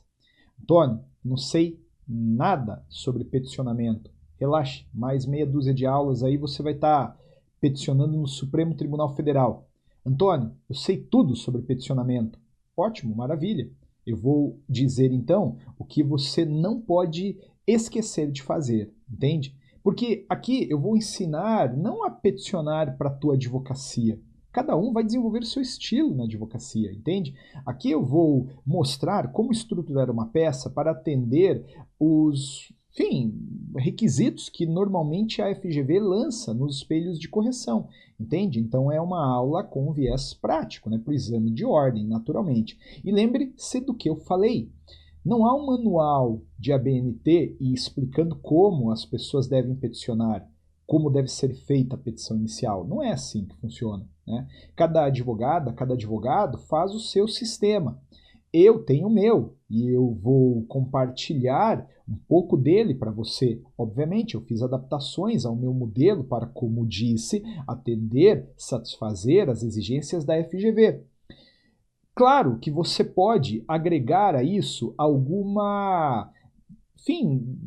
Antônio, não sei nada sobre peticionamento. Relaxe, mais meia dúzia de aulas aí você vai estar peticionando no Supremo Tribunal Federal. Antônio, eu sei tudo sobre peticionamento. Ótimo, maravilha. Eu vou dizer então o que você não pode esquecer de fazer, entende? Porque aqui eu vou ensinar não a peticionar para a tua advocacia. Cada um vai desenvolver o seu estilo na advocacia, entende? Aqui eu vou mostrar como estruturar uma peça para atender os, requisitos que normalmente a FGV lança nos espelhos de correção, entende? Então é uma aula com viés prático, né, para o exame de ordem, naturalmente. E lembre-se do que eu falei. Não há um manual de ABNT explicando como as pessoas devem peticionar, como deve ser feita a petição inicial. Não é assim que funciona, né? Cada advogada, cada advogado faz o seu sistema. Eu tenho o meu e eu vou compartilhar um pouco dele para você. Obviamente, eu fiz adaptações ao meu modelo para, como disse, atender, satisfazer as exigências da FGV. Claro que você pode agregar a isso alguma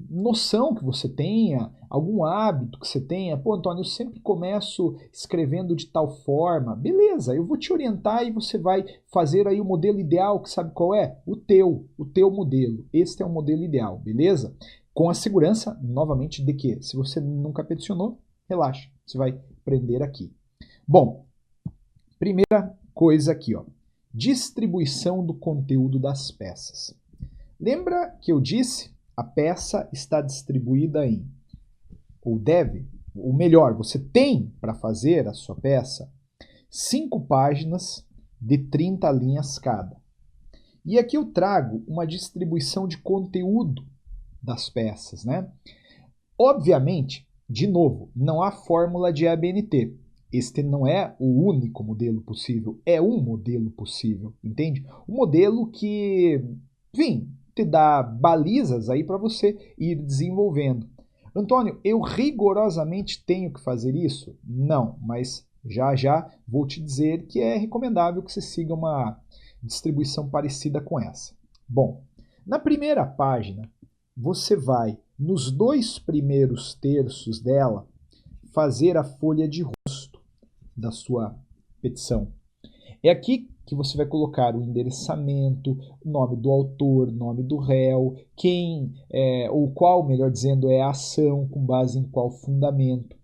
noção que você tenha, algum hábito que você tenha. Pô, Antônio, eu sempre começo escrevendo de tal forma. Beleza, eu vou te orientar e você vai fazer aí o modelo ideal, que sabe qual é? O teu modelo. Este é o modelo ideal, beleza? Com a segurança, novamente, de que se você nunca peticionou, relaxa, você vai aprender aqui. Bom, primeira coisa aqui, ó. Distribuição do conteúdo das peças. Lembra que eu disse? A peça está distribuída em, ou deve, ou melhor, você tem para fazer a sua peça 5 páginas de 30 linhas cada. E aqui eu trago uma distribuição de conteúdo das peças, né? Obviamente, de novo, não há fórmula de ABNT. Este não é o único modelo possível, é um modelo possível, entende? Um modelo que, te dá balizas aí para você ir desenvolvendo. Antônio, eu rigorosamente tenho que fazer isso? Não, mas já vou te dizer que é recomendável que você siga uma distribuição parecida com essa. Bom, na primeira página, você vai, nos 2 primeiros terços dela, fazer a folha de rosto da sua petição. É aqui que você vai colocar o endereçamento, o nome do autor, nome do réu, ou qual, melhor dizendo, é a ação, com base em qual fundamento.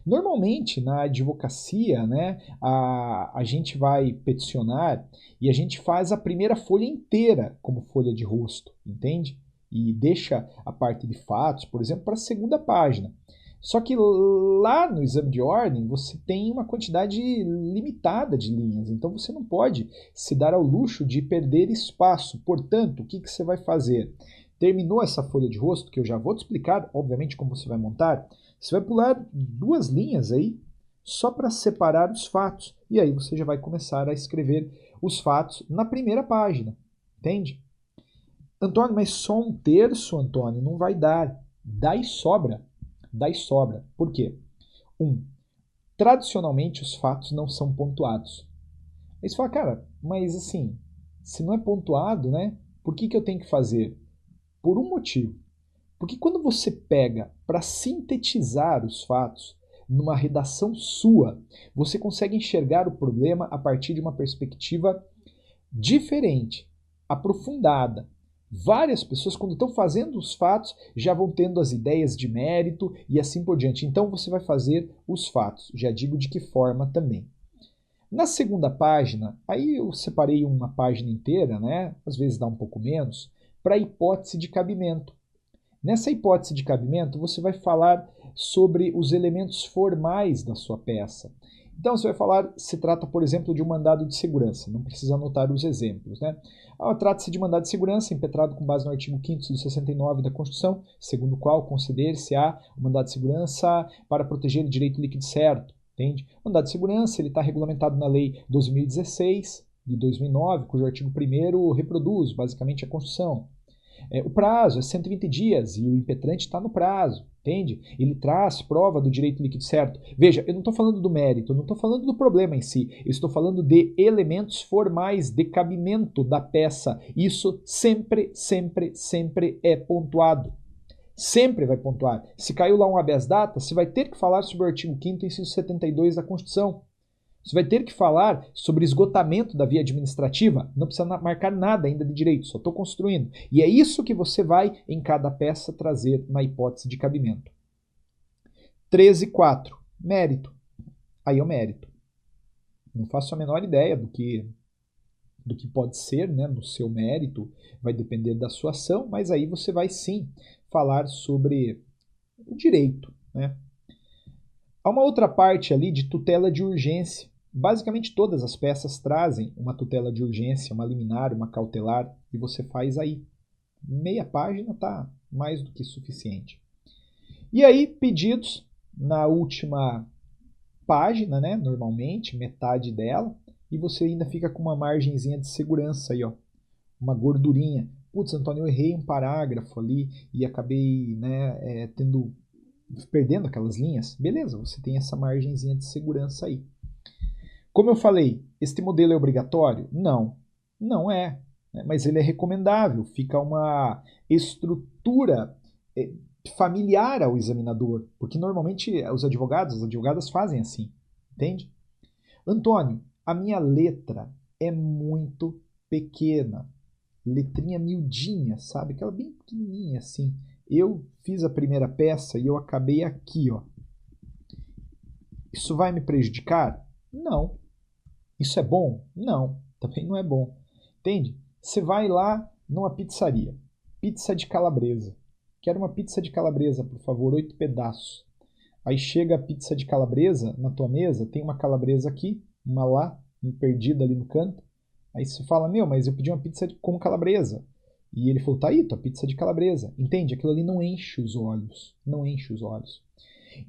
Normalmente, na advocacia, né, a gente vai peticionar e a gente faz a primeira folha inteira como folha de rosto, entende? E deixa a parte de fatos, por exemplo, para a segunda página. Só que lá no exame de ordem você tem uma quantidade limitada de linhas, então você não pode se dar ao luxo de perder espaço. Portanto, o que você vai fazer? Terminou essa folha de rosto, que eu já vou te explicar, obviamente, como você vai montar, você vai pular 2 linhas aí, só para separar os fatos. E aí você já vai começar a escrever os fatos na primeira página, entende? Antônio, mas só um terço, Antônio, não vai dar. Dá e sobra. Dá e sobra. Por quê? Tradicionalmente os fatos não são pontuados. Aí você fala, cara, mas assim, se não é pontuado, né? Por que eu tenho que fazer? Por um motivo. Porque quando você pega para sintetizar os fatos numa redação sua, você consegue enxergar o problema a partir de uma perspectiva diferente, aprofundada. Várias pessoas, quando estão fazendo os fatos, já vão tendo as ideias de mérito e assim por diante. Então você vai fazer os fatos. Já digo de que forma também. Na segunda página, aí eu separei uma página inteira, né? Às vezes dá um pouco menos, para a hipótese de cabimento. Nessa hipótese de cabimento, você vai falar sobre os elementos formais da sua peça. Então, você vai falar, se trata, por exemplo, de um mandado de segurança. Não precisa anotar os exemplos, né? Trata-se de mandado de segurança impetrado com base no artigo 5º do 69 da Constituição, segundo o qual conceder-se-á o mandado de segurança para proteger o direito líquido certo. Entende? O mandado de segurança está regulamentado na Lei 12.016, de 2009, cujo artigo 1º reproduz, basicamente, a Constituição. O prazo é 120 dias e o impetrante está no prazo, entende? Ele traz prova do direito líquido certo. Veja, eu não estou falando do mérito, eu não estou falando do problema em si, eu estou falando de elementos formais de cabimento da peça. Isso sempre, sempre, sempre é pontuado. Sempre vai pontuar. Se caiu lá um habeas data, você vai ter que falar sobre o artigo 5º, inciso 72 da Constituição. Você vai ter que falar sobre esgotamento da via administrativa. Não precisa marcar nada ainda de direito, só estou construindo. E é isso que você vai, em cada peça, trazer na hipótese de cabimento. 13.4. Mérito. Aí é o mérito. Não faço a menor ideia do que pode ser, né, no seu mérito. Vai depender da sua ação, mas aí você vai sim falar sobre o direito, né? Há uma outra parte ali de tutela de urgência. Basicamente todas as peças trazem uma tutela de urgência, uma liminar, uma cautelar, e você faz aí. Meia página está mais do que suficiente. E aí, pedidos na última página, né, normalmente, metade dela, e você ainda fica com uma margenzinha de segurança aí, ó, uma gordurinha. Putz, Antônio, eu errei um parágrafo ali e acabei, né, perdendo aquelas linhas. Beleza, você tem essa margenzinha de segurança aí. Como eu falei, este modelo é obrigatório? Não, não é, né? Mas ele é recomendável, fica uma estrutura familiar ao examinador, porque normalmente os advogados, as advogadas fazem assim, entende? Antônio, a minha letra é muito pequena, letrinha miudinha, sabe? Aquela bem pequenininha assim. Eu fiz a primeira peça e eu acabei aqui, ó. Isso vai me prejudicar? Não. Isso é bom? Não, também não é bom. Entende? Você vai lá numa pizzaria. Pizza de calabresa. Quero uma pizza de calabresa, por favor, 8 pedaços. Aí chega a pizza de calabresa na tua mesa, tem uma calabresa aqui, uma lá, perdida ali no canto. Aí você fala, meu, mas eu pedi uma pizza com calabresa. E ele falou, tá aí, tua pizza de calabresa. Entende? Aquilo ali não enche os olhos. Não enche os olhos.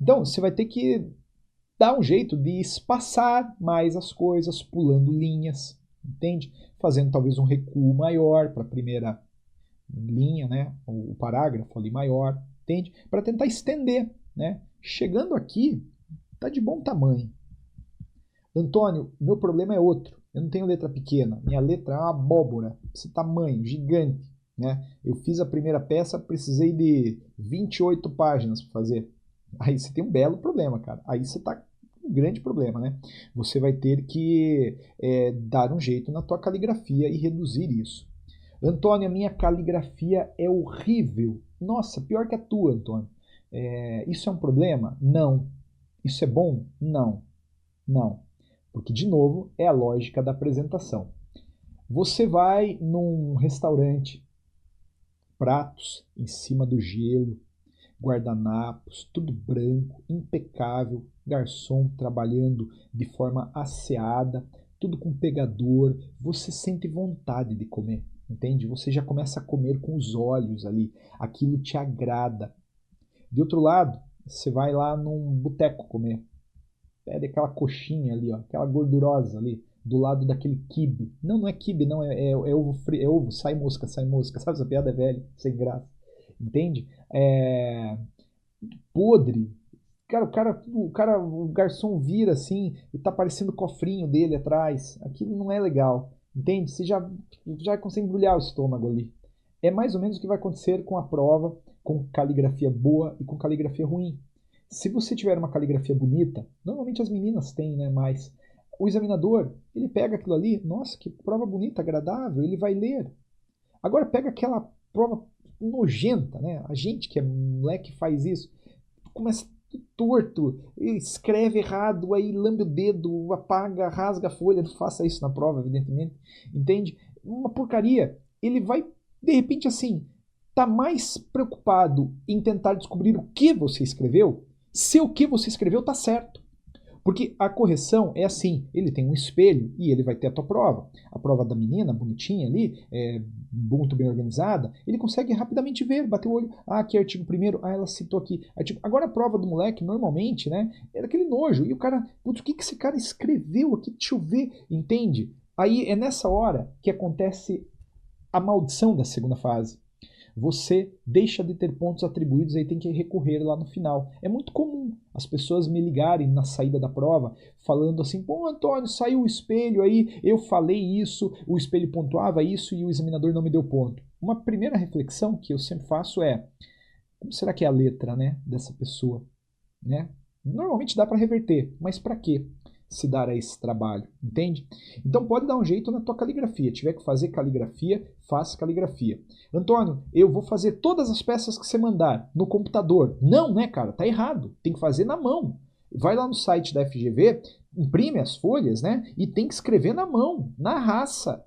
Então, você vai ter que dar um jeito de espaçar mais as coisas, pulando linhas, entende? Fazendo talvez um recuo maior para a primeira linha, né? O parágrafo ali maior, entende? Para tentar estender, né? Chegando aqui, tá de bom tamanho. Antônio, meu problema é outro. Eu não tenho letra pequena. Minha letra é uma abóbora, esse tamanho, gigante, né? Eu fiz a primeira peça, precisei de 28 páginas para fazer. Aí você tem um belo problema, cara. Aí você tá com um grande problema, né? Você vai ter que dar um jeito na tua caligrafia e reduzir isso. Antônio, a minha caligrafia é horrível. Nossa, pior que a tua, Antônio. Isso é um problema? Não. Isso é bom? Não. Não. Porque, de novo, é a lógica da apresentação. Você vai num restaurante, pratos em cima do gelo, guardanapos, tudo branco, impecável, garçom trabalhando de forma asseada, tudo com pegador, você sente vontade de comer, entende? Você já começa a comer com os olhos ali, aquilo te agrada. De outro lado, você vai lá num boteco comer, pede aquela coxinha ali, ó, aquela gordurosa ali, do lado daquele quibe. Não, não é quibe, não, é ovo frio, é ovo, sai mosca, sabe? Essa piada é velha, sem graça. Entende? Podre. Cara, o garçom vira assim e tá aparecendo o cofrinho dele atrás. Aquilo não é legal. Entende? Você já consegue embrulhar o estômago ali. É mais ou menos o que vai acontecer com a prova, com caligrafia boa e com caligrafia ruim. Se você tiver uma caligrafia bonita, normalmente as meninas têm, né? Mas o examinador, ele pega aquilo ali, nossa, que prova bonita, agradável, ele vai ler. Agora pega aquela prova nojenta, né? A gente que é moleque faz isso, começa tudo torto, escreve errado, aí lambe o dedo, apaga, rasga a folha, não faça isso na prova, evidentemente, entende? Uma porcaria. Ele vai, de repente, assim, tá mais preocupado em tentar descobrir o que você escreveu, se o que você escreveu tá certo. Porque a correção é assim, ele tem um espelho e ele vai ter a tua prova. A prova da menina, bonitinha ali, muito bem organizada, ele consegue rapidamente ver, bater o olho. Ah, aqui é artigo 1º, ah, ela citou aqui. Artigo... Agora a prova do moleque, normalmente, né, era aquele nojo. E o cara, putz, o que esse cara escreveu aqui? Deixa eu ver, entende? Aí é nessa hora que acontece a maldição da segunda fase. Você deixa de ter pontos atribuídos e tem que recorrer lá no final. É muito comum as pessoas me ligarem na saída da prova falando assim, pô, Antônio, saiu o espelho aí, eu falei isso, o espelho pontuava isso e o examinador não me deu ponto. Uma primeira reflexão que eu sempre faço é, como será que é a letra, né, dessa pessoa, né? Normalmente dá para reverter, mas para quê? Se dar a esse trabalho, entende? Então pode dar um jeito na tua caligrafia. Tiver que fazer caligrafia, faça caligrafia. Antônio, eu vou fazer todas as peças que você mandar no computador. Não, né, cara? Tá errado. Tem que fazer na mão. Vai lá no site da FGV, imprime as folhas, né? E tem que escrever na mão, na raça,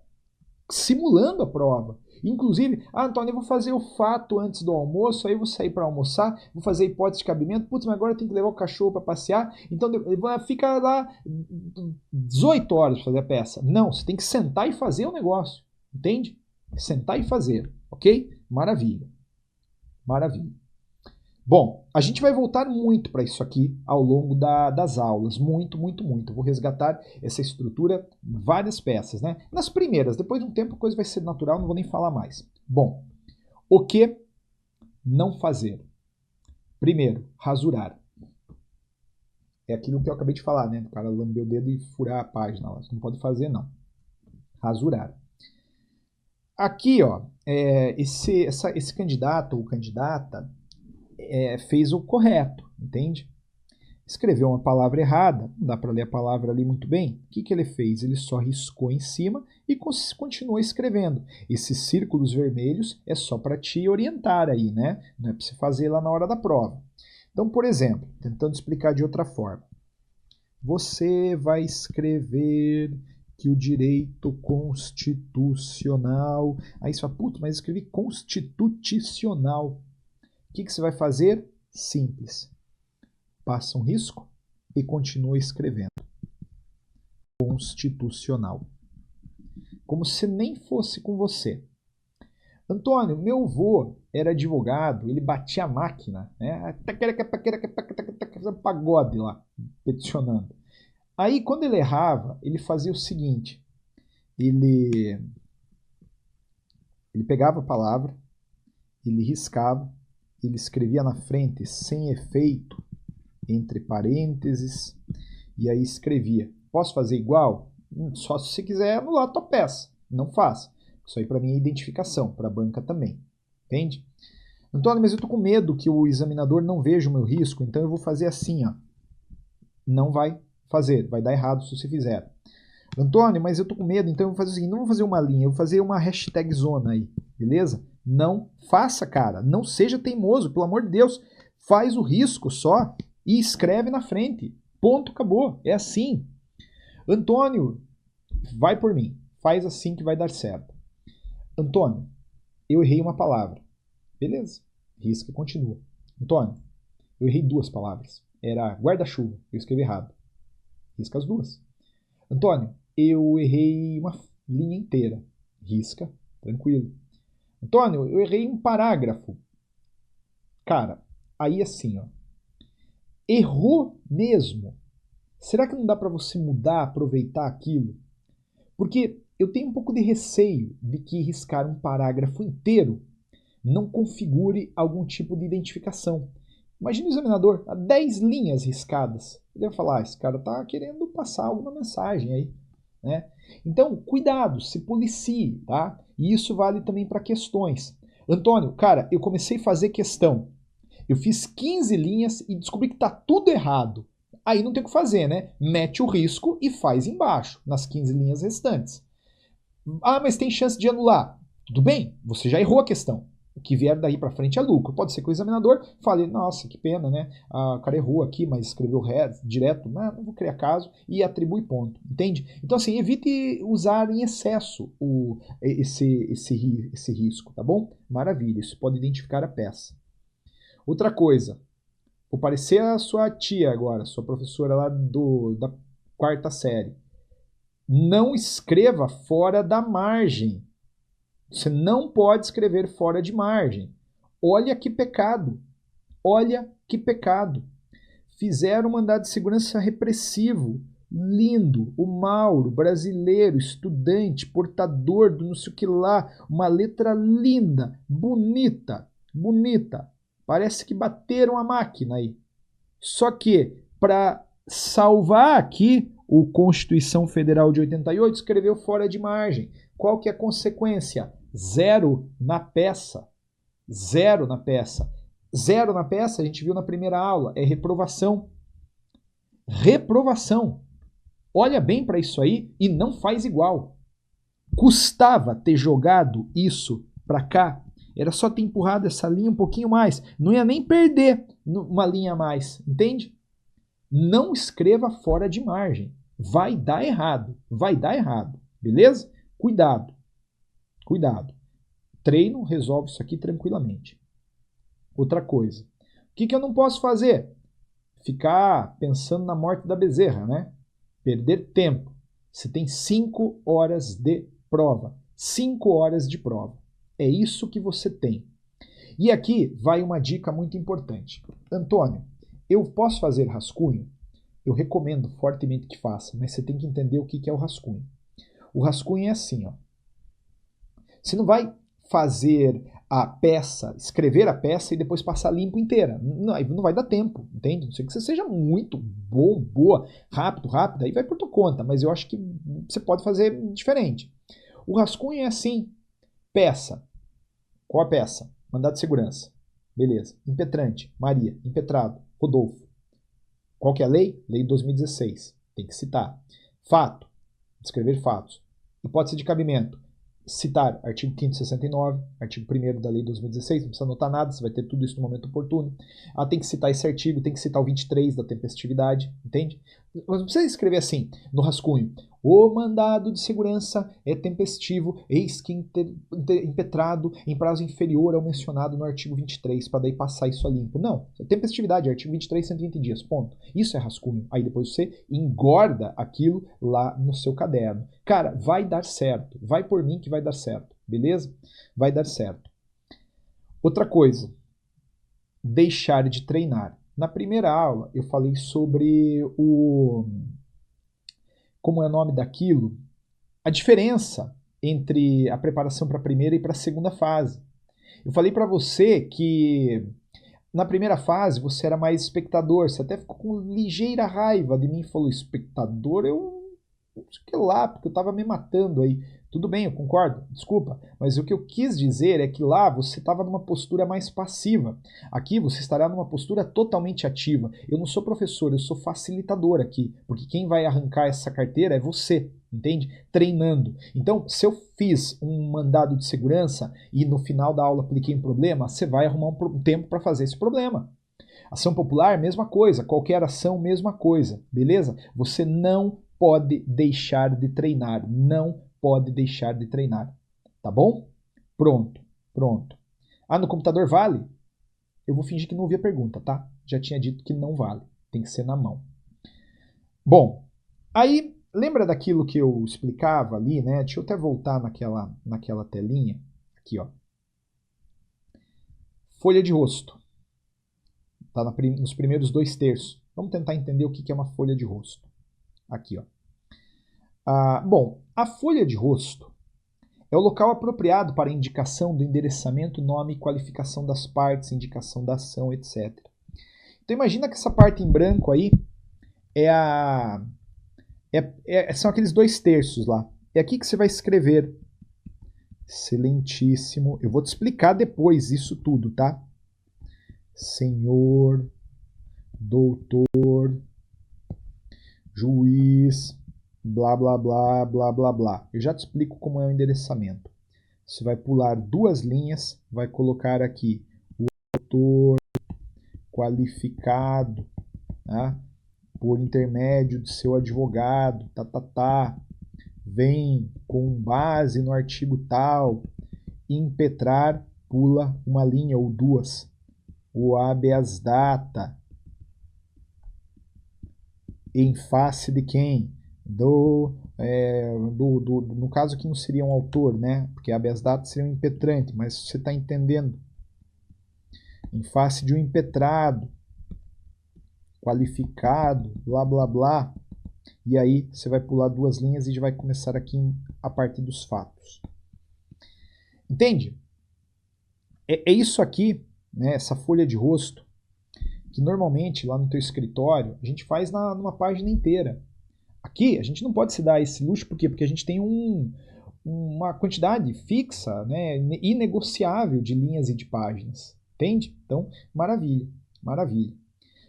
simulando a prova. Inclusive, Antônio, eu vou fazer o fato antes do almoço, aí eu vou sair para almoçar, vou fazer hipótese de cabimento, putz, mas agora eu tenho que levar o cachorro para passear, então fica lá 18 horas para fazer a peça. Não, você tem que sentar e fazer o negócio, entende? Sentar e fazer, ok? Maravilha. Maravilha. Bom, a gente vai voltar muito para isso aqui ao longo das aulas, muito, muito, muito. Vou resgatar essa estrutura em várias peças, né? Nas primeiras, depois de um tempo a coisa vai ser natural, não vou nem falar mais. Bom, o que não fazer? Primeiro, rasurar. É aquilo que eu acabei de falar, né? O cara lamber o dedo e furar a página lá. Você não pode fazer, não. Rasurar. Aqui, ó, esse candidato ou candidata fez o correto, entende? Escreveu uma palavra errada, não dá para ler a palavra ali muito bem. O que ele fez? Ele só riscou em cima e continuou escrevendo. Esses círculos vermelhos é só para te orientar aí, né? Não é para você fazer lá na hora da prova. Então, por exemplo, tentando explicar de outra forma. Você vai escrever que o direito constitucional... Aí você fala, puto, mas escrevi constitucional. O que você vai fazer? Simples. Passa um risco e continua escrevendo. Constitucional. Como se nem fosse com você. Antônio, meu avô era advogado, ele batia a máquina, né? Pagode lá, peticionando. Aí, quando ele errava, ele fazia o seguinte, ele pegava a palavra, ele riscava, ele escrevia na frente sem efeito, entre parênteses, e aí escrevia. Posso fazer igual? Só se você quiser anular a tua peça. Não faça. Isso aí para mim é identificação, para a banca também. Entende? Antônio, mas eu estou com medo que o examinador não veja o meu risco, então eu vou fazer assim, ó. Não vai fazer, vai dar errado se você fizer. Antônio, mas eu estou com medo, então eu vou fazer o seguinte, não vou fazer uma linha, eu vou fazer uma hashtag zona aí, beleza? Não faça, cara, não seja teimoso, pelo amor de Deus, faz o risco só e escreve na frente. Ponto, acabou. É assim. Antônio, vai por mim. Faz assim que vai dar certo. Antônio, eu errei uma palavra. Beleza. Risca e continua. Antônio, eu errei 2 palavras. Era guarda-chuva. Eu escrevi errado. Risca as 2. Antônio, eu errei uma linha inteira. Risca. Tranquilo. Antônio, eu errei um parágrafo. Cara, aí assim, ó. Errou mesmo. Será que não dá para você mudar, aproveitar aquilo? Porque eu tenho um pouco de receio de que riscar um parágrafo inteiro não configure algum tipo de identificação. Imagine o examinador, há 10 linhas riscadas. Ele vai falar, esse cara está querendo passar alguma mensagem aí. Né? Então, cuidado, se policie, tá? E isso vale também para questões. Antônio, cara, eu comecei a fazer questão. Eu fiz 15 linhas e descobri que está tudo errado. Aí não tem o que fazer, né? Mete o risco e faz embaixo, nas 15 linhas restantes. Ah, mas tem chance de anular. Tudo bem, você já errou a questão. O que vier daí para frente é lucro. Pode ser que o examinador fale, nossa, que pena, né? O cara errou aqui, mas escreveu direto, não vou criar caso, e atribui ponto, entende? Então, assim, evite usar em excesso esse risco, tá bom? Maravilha, isso pode identificar a peça. Outra coisa, vou parecer a sua tia agora, sua professora lá da quarta série. Não escreva fora da margem. Você não pode escrever fora de margem. Olha que pecado. Olha que pecado. Fizeram um mandado de segurança repressivo. Lindo. O Mauro, brasileiro, estudante, portador do não sei o que lá. Uma letra linda, bonita, bonita. Parece que bateram a máquina aí. Só que, para salvar aqui, o Constituição Federal de 88 escreveu fora de margem. Qual que é a consequência? 0 na peça. 0 na peça. 0 na peça, a gente viu na primeira aula, é reprovação. Reprovação. Olha bem para isso aí e não faz igual. Custava ter jogado isso para cá. Era só ter empurrado essa linha um pouquinho mais. Não ia nem perder uma linha a mais, entende? Não escreva fora de margem. Vai dar errado. Vai dar errado. Beleza? Cuidado. Cuidado. Treino resolve isso aqui tranquilamente. Outra coisa. O que eu não posso fazer? Ficar pensando na morte da bezerra, né? Perder tempo. Você tem 5 horas de prova. 5 horas de prova. É isso que você tem. E aqui vai uma dica muito importante. Antônio, eu posso fazer rascunho? Eu recomendo fortemente que faça, mas você tem que entender o que é o rascunho. O rascunho é assim, ó. Você não vai fazer a peça, escrever a peça e depois passar limpo inteira. Não vai dar tempo, entende? Não sei que você seja muito bom, boa, rápido, aí vai por tua conta, mas eu acho que você pode fazer diferente. O rascunho é assim, peça. Qual a peça? Mandado de segurança. Beleza. Impetrante, Maria. Impetrado, Rodolfo. Qual que é a lei? Lei 2016. Tem que citar. Fato. Descrever fatos. Hipótese de cabimento. Citar artigo 569, artigo 1º da lei 2016, não precisa anotar nada, você vai ter tudo isso no momento oportuno. Tem que citar esse artigo, tem que citar o 23 da tempestividade, entende? Mas não precisa escrever assim, no rascunho. O mandado de segurança é tempestivo, eis que impetrado em prazo inferior ao mencionado no artigo 23, para daí passar isso a limpo. Não, tempestividade, artigo 23, 120 dias, ponto. Isso é rascunho. Aí depois você engorda aquilo lá no seu caderno. Cara, vai dar certo. Vai por mim que vai dar certo, beleza? Vai dar certo. Outra coisa, deixar de treinar. Na primeira aula eu falei sobre como é o nome daquilo? A diferença entre a preparação para a primeira e para a segunda fase. Eu falei para você que na primeira fase você era mais espectador, você até ficou com ligeira raiva de mim, falou espectador, eu não sei o que lá, porque eu estava me matando aí. Tudo bem, eu concordo, desculpa, mas o que eu quis dizer é que lá você estava numa postura mais passiva. Aqui você estará numa postura totalmente ativa. Eu não sou professor, eu sou facilitador aqui, porque quem vai arrancar essa carteira é você, entende? Treinando. Então, se eu fiz um mandado de segurança e no final da aula apliquei um problema, você vai arrumar um tempo para fazer esse problema. Ação popular, mesma coisa. Qualquer ação, mesma coisa. Beleza? Você não pode deixar de treinar. Não pode deixar de treinar. Tá bom? Pronto. Pronto. No computador vale? Eu vou fingir que não ouvi a pergunta, tá? Já tinha dito que não vale. Tem que ser na mão. Bom, aí lembra daquilo que eu explicava ali, né? Deixa eu até voltar naquela telinha. Aqui, ó. Folha de rosto. Tá nos primeiros 2/3. Vamos tentar entender o que é uma folha de rosto. Aqui, ó. Bom, a folha de rosto é o local apropriado para a indicação do endereçamento, nome e qualificação das partes, indicação da ação, etc. Então imagina que essa parte em branco aí são aqueles 2/3 lá. É aqui que você vai escrever. Excelentíssimo. Eu vou te explicar depois isso tudo, tá? Senhor, doutor, juiz, blá, blá, blá, blá, blá, blá. Eu já te explico como é o endereçamento. Você vai pular 2 linhas, vai colocar aqui o autor qualificado, tá? Por intermédio de seu advogado, vem com base no artigo tal, impetrar, pula uma linha ou 2. O habeas data, em face de quem? No caso aqui não seria um autor, né? Porque habeas data seria um impetrante, mas você está entendendo. Em face de um impetrado, qualificado, blá, blá, blá. E aí você vai pular 2 linhas e já vai começar aqui a partir dos fatos. Entende? É isso aqui, né, essa folha de rosto, que normalmente lá no teu escritório a gente faz numa página inteira. Aqui a gente não pode se dar esse luxo, por quê? Porque a gente tem uma quantidade fixa, né, inegociável de linhas e de páginas. Entende? Então, maravilha, maravilha.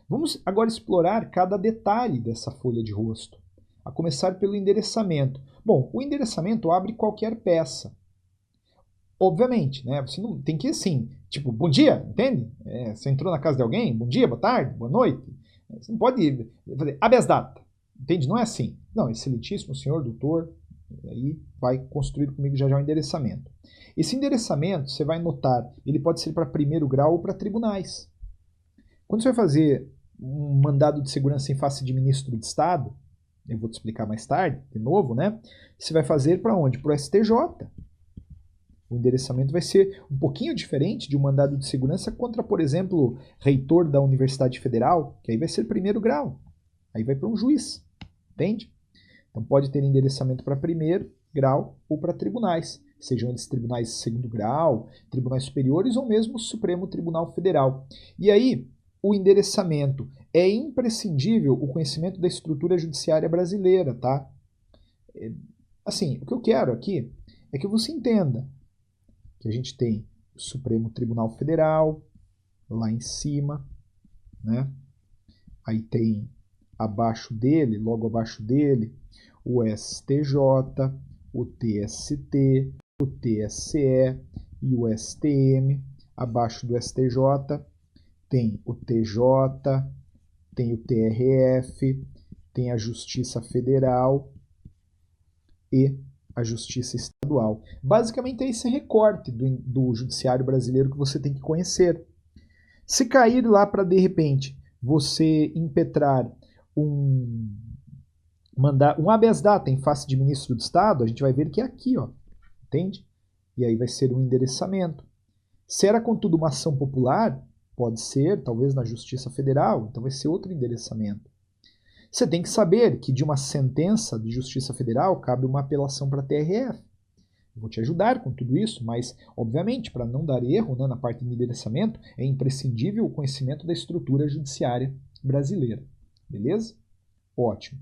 Vamos agora explorar cada detalhe dessa folha de rosto, a começar pelo endereçamento. Bom, o endereçamento abre qualquer peça. Obviamente, né? Você não tem que ir assim, tipo, bom dia, entende? Você entrou na casa de alguém, bom dia, boa tarde, boa noite. Você não pode fazer habeas data, entende? Não é assim. Não, excelentíssimo senhor, doutor, aí vai construir comigo já o endereçamento. Esse endereçamento, você vai notar, ele pode ser para primeiro grau ou para tribunais. Quando você vai fazer um mandado de segurança em face de ministro de Estado, eu vou te explicar mais tarde, de novo, né? Você vai fazer para onde? Para o STJ. O endereçamento vai ser um pouquinho diferente de um mandado de segurança contra, por exemplo, reitor da Universidade Federal, que aí vai ser primeiro grau. Aí vai para um juiz, entende? Então pode ter endereçamento para primeiro grau ou para tribunais, sejam eles tribunais de segundo grau, tribunais superiores ou mesmo o Supremo Tribunal Federal. E aí, o endereçamento é imprescindível o conhecimento da estrutura judiciária brasileira, tá? Assim, o que eu quero aqui é que você entenda que a gente tem o Supremo Tribunal Federal lá em cima, né? Aí tem abaixo dele, logo abaixo dele, o STJ, o TST, o TSE e o STM. Abaixo do STJ tem o TJ, tem o TRF, tem a Justiça Federal e a Justiça Estadual. Basicamente é esse recorte do judiciário brasileiro que você tem que conhecer. Se cair lá para, de repente, você impetrar um habeas data em face de ministro do Estado, a gente vai ver que é aqui, ó, entende? E aí vai ser um endereçamento. Se era, contudo, uma ação popular, pode ser, talvez, na Justiça Federal, então vai ser outro endereçamento. Você tem que saber que de uma sentença de Justiça Federal cabe uma apelação para a TRF. Eu vou te ajudar com tudo isso, mas, obviamente, para não dar erro, né, na parte de endereçamento, é imprescindível o conhecimento da estrutura judiciária brasileira. Beleza? Ótimo.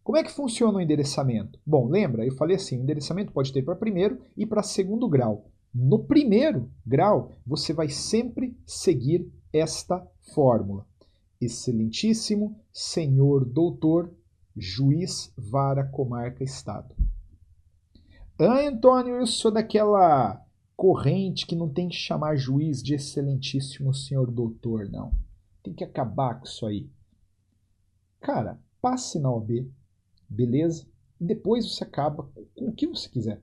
Como é que funciona o endereçamento? Bom, lembra, eu falei assim, o endereçamento pode ter para primeiro e para segundo grau. No primeiro grau, você vai sempre seguir esta fórmula. Excelentíssimo senhor doutor, juiz, vara, comarca, estado. Antônio, eu sou daquela corrente que não tem que chamar juiz de excelentíssimo senhor doutor, não. Tem que acabar com isso aí. Cara, passe na OAB, beleza? E depois você acaba com o que você quiser.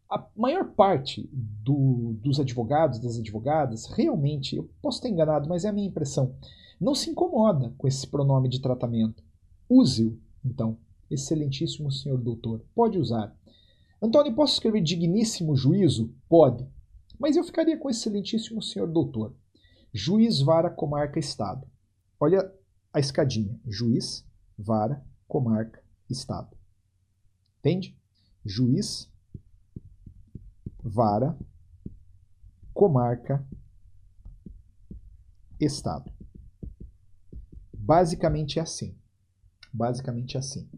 A maior parte dos advogados, das advogadas, realmente, eu posso estar enganado, mas é a minha impressão, não se incomoda com esse pronome de tratamento. Use-o, então. Excelentíssimo senhor doutor. Pode usar. Antônio, posso escrever digníssimo juízo? Pode. Mas eu ficaria com excelentíssimo senhor doutor. Juiz, vara, comarca, estado. Olha a escadinha. Juiz, vara, comarca, estado. Entende? Juiz, vara, comarca, estado. Basicamente é assim. Basicamente é assim.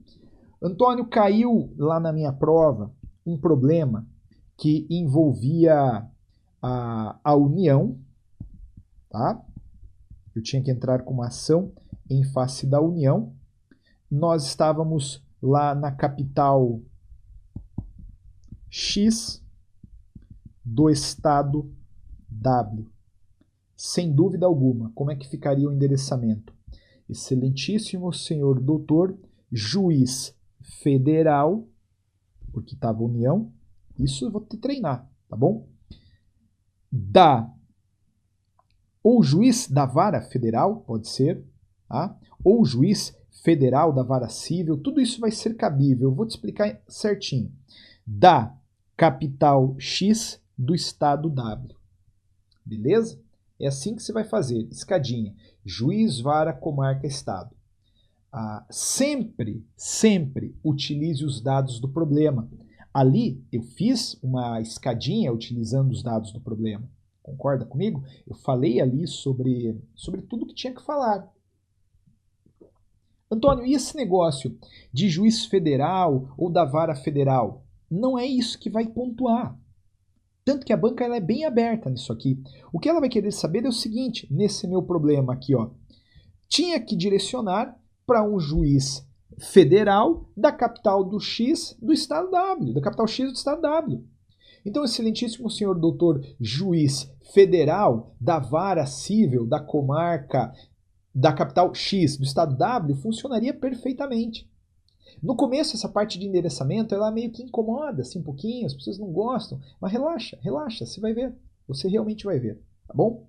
Antônio, caiu lá na minha prova um problema que envolvia a União, tá? Eu tinha que entrar com uma ação em face da União. Nós estávamos lá na capital X do estado W. Sem dúvida alguma, como é que ficaria o endereçamento? Excelentíssimo senhor doutor, juiz federal, porque estava União, isso eu vou te treinar, tá bom? Ou juiz da vara federal, pode ser, tá? Ou juiz federal da vara civil, tudo isso vai ser cabível, eu vou te explicar certinho. Da capital X do estado W, beleza? É assim que você vai fazer, escadinha. Juiz, vara, comarca, estado. Sempre utilize os dados do problema. Ali eu fiz uma escadinha utilizando os dados do problema. Concorda comigo? Eu falei ali sobre tudo que tinha que falar. Antônio, e esse negócio de juiz federal ou da vara federal? Não é isso que vai pontuar. Tanto que a banca ela é bem aberta nisso aqui. O que ela vai querer saber é o seguinte, nesse meu problema aqui, ó. Tinha que direcionar para um juiz federal da capital do X do estado W, da capital X do estado W. Então, excelentíssimo senhor doutor juiz federal da vara civil da comarca da capital X do estado W funcionaria perfeitamente. No começo, essa parte de endereçamento, ela meio que incomoda, assim, um pouquinho, as pessoas não gostam, mas relaxa, você vai ver, você realmente vai ver, tá bom?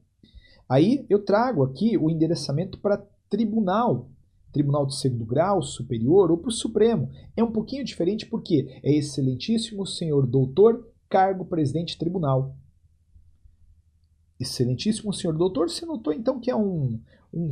Aí eu trago aqui o endereçamento para tribunal de segundo grau, superior ou para o Supremo. É um pouquinho diferente porque é excelentíssimo senhor doutor, cargo presidente tribunal. Excelentíssimo senhor doutor, você notou então que é um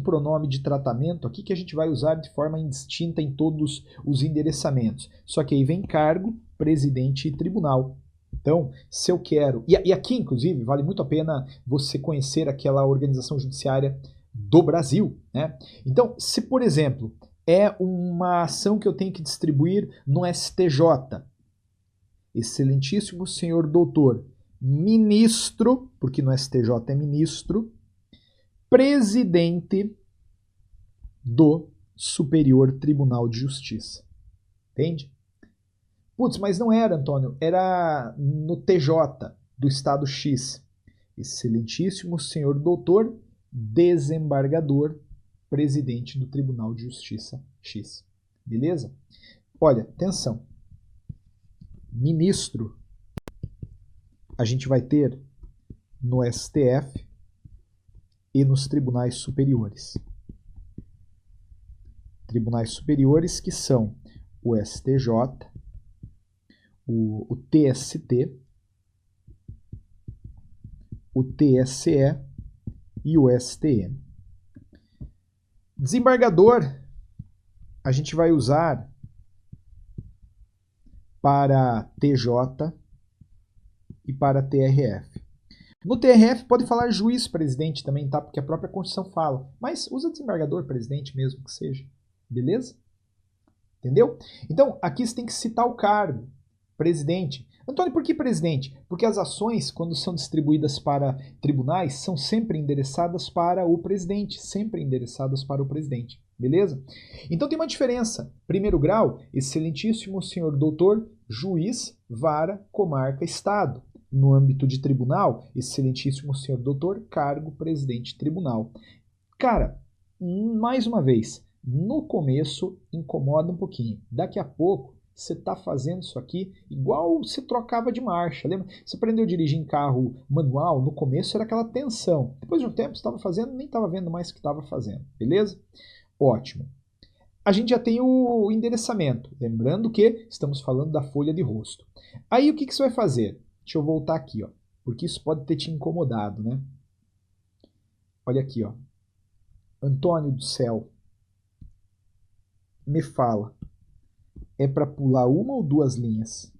pronome de tratamento aqui que a gente vai usar de forma indistinta em todos os endereçamentos. Só que aí vem cargo, presidente e tribunal. Então, se eu quero... E aqui, inclusive, vale muito a pena você conhecer aquela organização judiciária do Brasil, né? Então, se, por exemplo, é uma ação que eu tenho que distribuir no STJ, excelentíssimo senhor doutor, ministro, porque no STJ é ministro, presidente do Superior Tribunal de Justiça. Entende? Putz, mas não era, Antônio, era no TJ do estado X. Excelentíssimo senhor doutor, desembargador, presidente do Tribunal de Justiça X. Beleza? Olha, atenção. Ministro, a gente vai ter no STF e nos tribunais superiores. Tribunais superiores que são o STJ, o TST, o TSE e o STM. Desembargador, a gente vai usar para TJ e para TRF. No TRF pode falar juiz-presidente também, tá? Porque a própria Constituição fala. Mas usa desembargador-presidente mesmo que seja. Beleza? Entendeu? Então, aqui você tem que citar o cargo. Presidente. Antônio, por que presidente? Porque as ações, quando são distribuídas para tribunais, são sempre endereçadas para o presidente. Sempre endereçadas para o presidente. Beleza? Então tem uma diferença. Primeiro grau, excelentíssimo senhor doutor, juiz, vara, comarca, estado. No âmbito de tribunal, excelentíssimo senhor doutor, cargo, presidente, tribunal. Cara, mais uma vez, no começo incomoda um pouquinho. Daqui a pouco você está fazendo isso aqui igual você trocava de marcha. Lembra? Você aprendeu a dirigir em carro manual, no começo era aquela tensão. Depois de um tempo você estava fazendo, nem estava vendo mais o que estava fazendo. Beleza? Ótimo. A gente já tem o endereçamento. Lembrando que estamos falando da folha de rosto. Aí o que você vai fazer? Deixa eu voltar aqui, ó, porque isso pode ter te incomodado, né? Olha aqui, ó. Antônio do céu, me fala. é para pular uma ou duas linhas?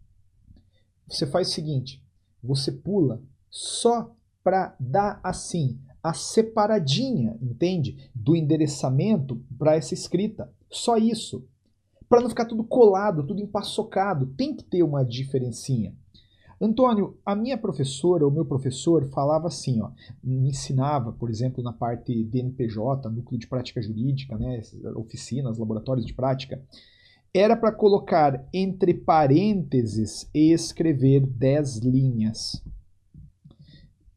Você faz o seguinte, você pula só para dar assim, a separadinha, entende? Do endereçamento para essa escrita. Só isso. Para não ficar tudo colado, tudo empaçocado. Tem que ter uma diferencinha. Antônio, a minha professora, o meu professor, falava assim, ó, me ensinava, por exemplo, na parte DNPJ, Núcleo de Prática Jurídica, né, oficinas, laboratórios de prática, era para colocar entre parênteses e escrever 10 linhas.